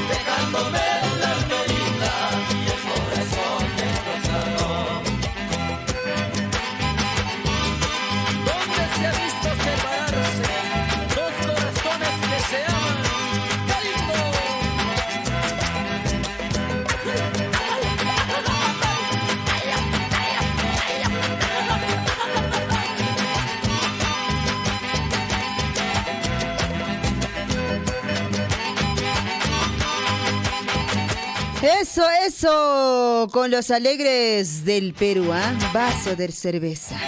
Dejándome la herida y el corazón destrozado. ¿Dónde se ha visto separarse dos corazones que se aman? ¡Qué lindo! Eso, con los alegres del Perú, ¿ah? Vaso de cerveza.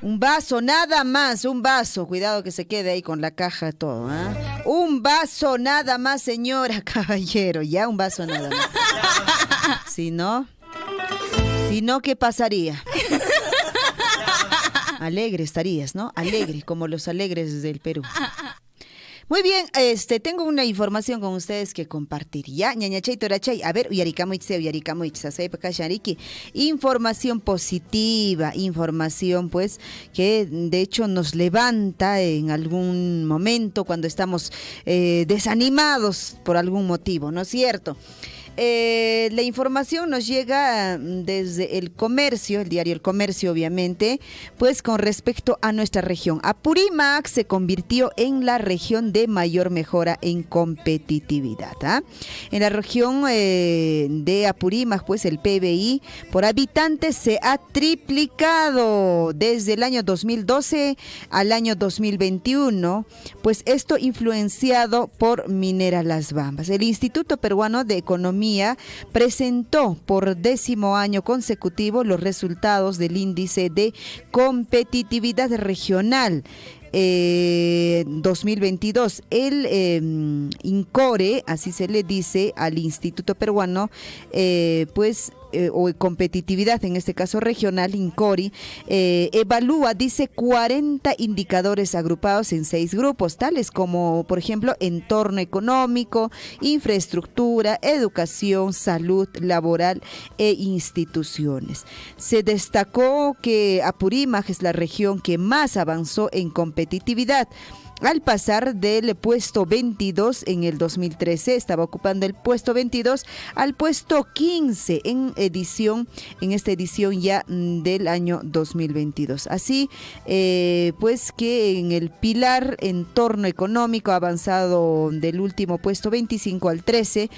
Un vaso, nada más, un vaso. Cuidado que se quede ahí con la caja todo, ¿ah? Un vaso nada más, señora, caballero. Ya, un vaso nada más. Si no, ¿qué pasaría? Alegre estarías, ¿no? Alegre, como los alegres del Perú. Muy bien, tengo una información con ustedes que compartir. Ya, ñañachay torachay. A ver, información positiva, información pues que de hecho nos levanta en algún momento cuando estamos desanimados por algún motivo, ¿no es cierto? La información nos llega desde el comercio, el diario El Comercio obviamente, pues con respecto a nuestra región. Apurímac se convirtió en la región de mayor mejora en competitividad. ¿Ah? En la región de Apurímac, pues el PBI por habitante se ha triplicado desde el año 2012 al año 2021, pues esto influenciado por Minera Las Bambas. El Instituto Peruano de Economía presentó por 10º año consecutivo los resultados del índice de competitividad regional 2022. El INCORE, así se le dice al Instituto Peruano, o competitividad, en este caso regional, INCORI, evalúa, dice, 40 indicadores agrupados en 6 grupos, tales como, por ejemplo, entorno económico, infraestructura, educación, salud laboral e instituciones. Se destacó que Apurímac es la región que más avanzó en competitividad, al pasar del puesto 22 en el 2013, estaba ocupando el puesto 22 al puesto 15 en esta edición ya del año 2022. Así, pues que en el pilar entorno económico ha avanzado del último puesto 25 al 13,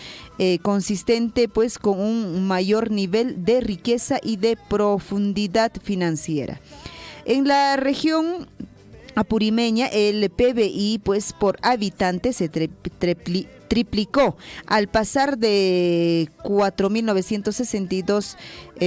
consistente pues con un mayor nivel de riqueza y de profundidad financiera. En la región apurimeña, el PBI pues por habitante se triplicó al pasar de 4.962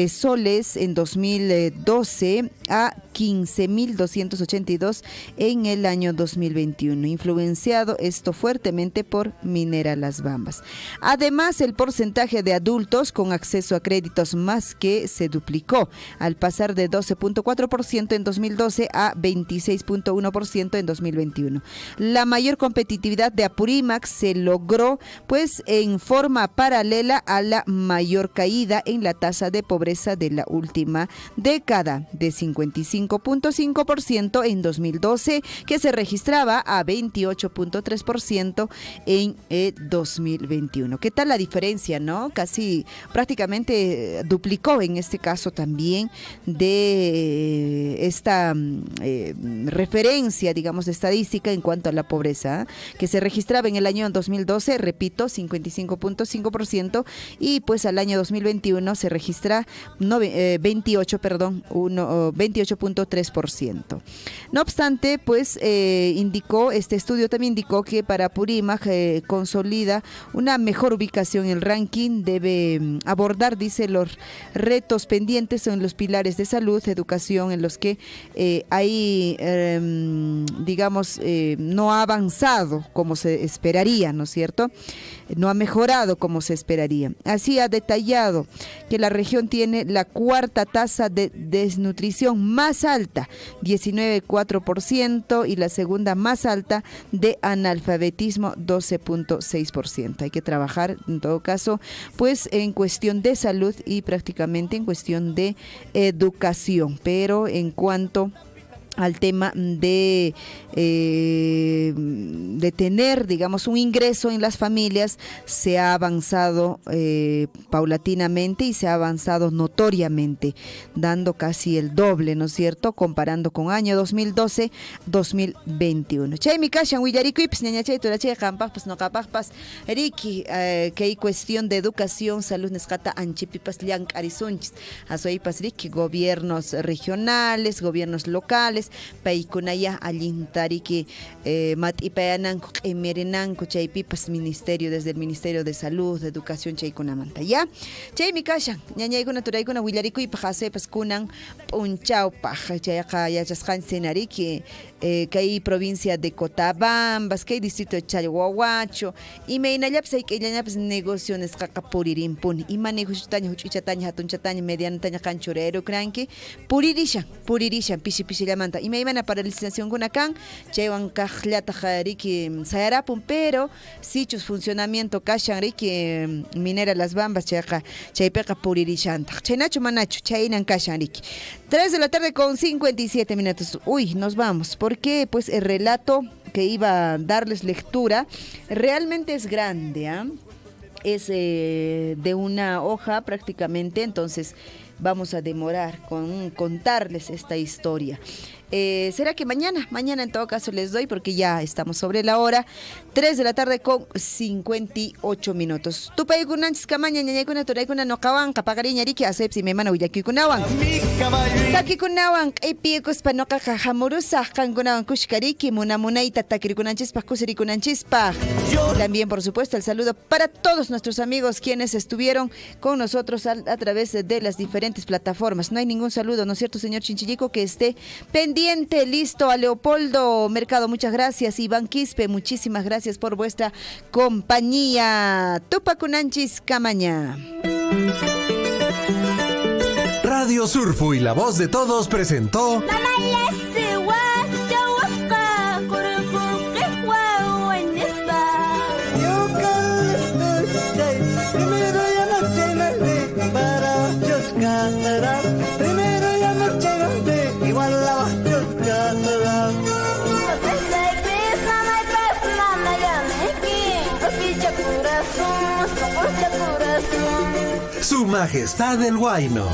soles en 2012 a 15.282 en el año 2021, influenciado esto fuertemente por Minera Las Bambas. Además, el porcentaje de adultos con acceso a créditos más que se duplicó al pasar de 12.4% en 2012 a 26.1% en 2021. La mayor competitividad de Apurímac se logró logró pues en forma paralela a la mayor caída en la tasa de pobreza de la última década, de 55.5% en 2012, que se registraba a 28.3% en 2021. ¿Qué tal la diferencia, no? Casi prácticamente duplicó en este caso también de esta referencia, digamos, estadística en cuanto a la pobreza, que se registraba en el año 2012, repito, 55.5%, y pues al año 2021 se registra 28.3%. No obstante, pues este estudio también indicó que para Purímac consolida una mejor ubicación en el ranking, debe abordar, dice, los retos pendientes en los pilares de salud, educación, en los que hay, digamos, no ha avanzado como se esperaría, ¿no es cierto? No ha mejorado como se esperaría. Así ha detallado que la región tiene la cuarta tasa de desnutrición más alta, 19.4%, y la segunda más alta de analfabetismo, 12.6%. Hay que trabajar, en todo caso, pues en cuestión de salud y prácticamente en cuestión de educación. Pero en cuanto al tema de tener, digamos, un ingreso en las familias, se ha avanzado paulatinamente y se ha avanzado notoriamente, dando casi el doble, ¿no es cierto?, comparando con año 2012-2021. Chay mi kashan willarikuips ñaña chay turachay qampaqpas no qampaqpas riki que hay cuestión de educación, salud nesqata anchipipas llank'arisunchis asoypas riki gobiernos regionales, gobiernos locales, paykunaya allintariki mat'ipayananku q'imirinanku chaypipas ministerio, desde el Ministerio de Salud, de Educación chaykunamanta, ¿ya? Chaymi kashan ñañaykuna turaykuna willarikuypaq asaypas kunan p'unchawpaq chayqa yachasqan senariki kay provincia de Cotabambas, kay distrito de Chalhuahuacho, imaynallapas hayk'ayllañapas negocios qaqa puririnpuni, ima negocios huch'ichatanya, hatunchataña, medianataña kanchurero kranki, puririshan pishi-pishilamanta, imaymana paralización kunakan, chaywan kaqllataq riki sayarapun, pero sichus funcionamiento kashan riki minera Las Bambas, chaypiqa puririshantaq, chaynachu manachu, chaynan kashan riki. 3 de la tarde con 57 minutos. Uy, nos vamos, porque pues el relato que iba a darles lectura realmente es grande, ¿eh? Es de una hoja prácticamente, entonces vamos a demorar con contarles esta historia. ¿Será que mañana en todo caso les doy, porque ya estamos sobre la hora? 3 de la tarde con 58 minutos. Tupaykunanchis kamaña ñañaykuna turaykuna noqawanqa paqariñariki asepsi memana willakuykunawan. Takikunawan q'ipiykuspa noqaqa hamurusaq kankunawan kushkariki munamunayta takirikunanchispaq kusirikunanchispaq. También, por supuesto, el saludo para todos nuestros amigos quienes estuvieron con nosotros a través de las diferentes plataformas. No hay ningún saludo, ¿no es cierto, señor Chinchillico, que esté pendiente? Listo, a Leopoldo Mercado, muchas gracias. Iván Quispe, muchísimas gracias por vuestra compañía. Tupakunanchis Camaña. Radio Surfu y La Voz de Todos presentó Su Majestad el Huayno.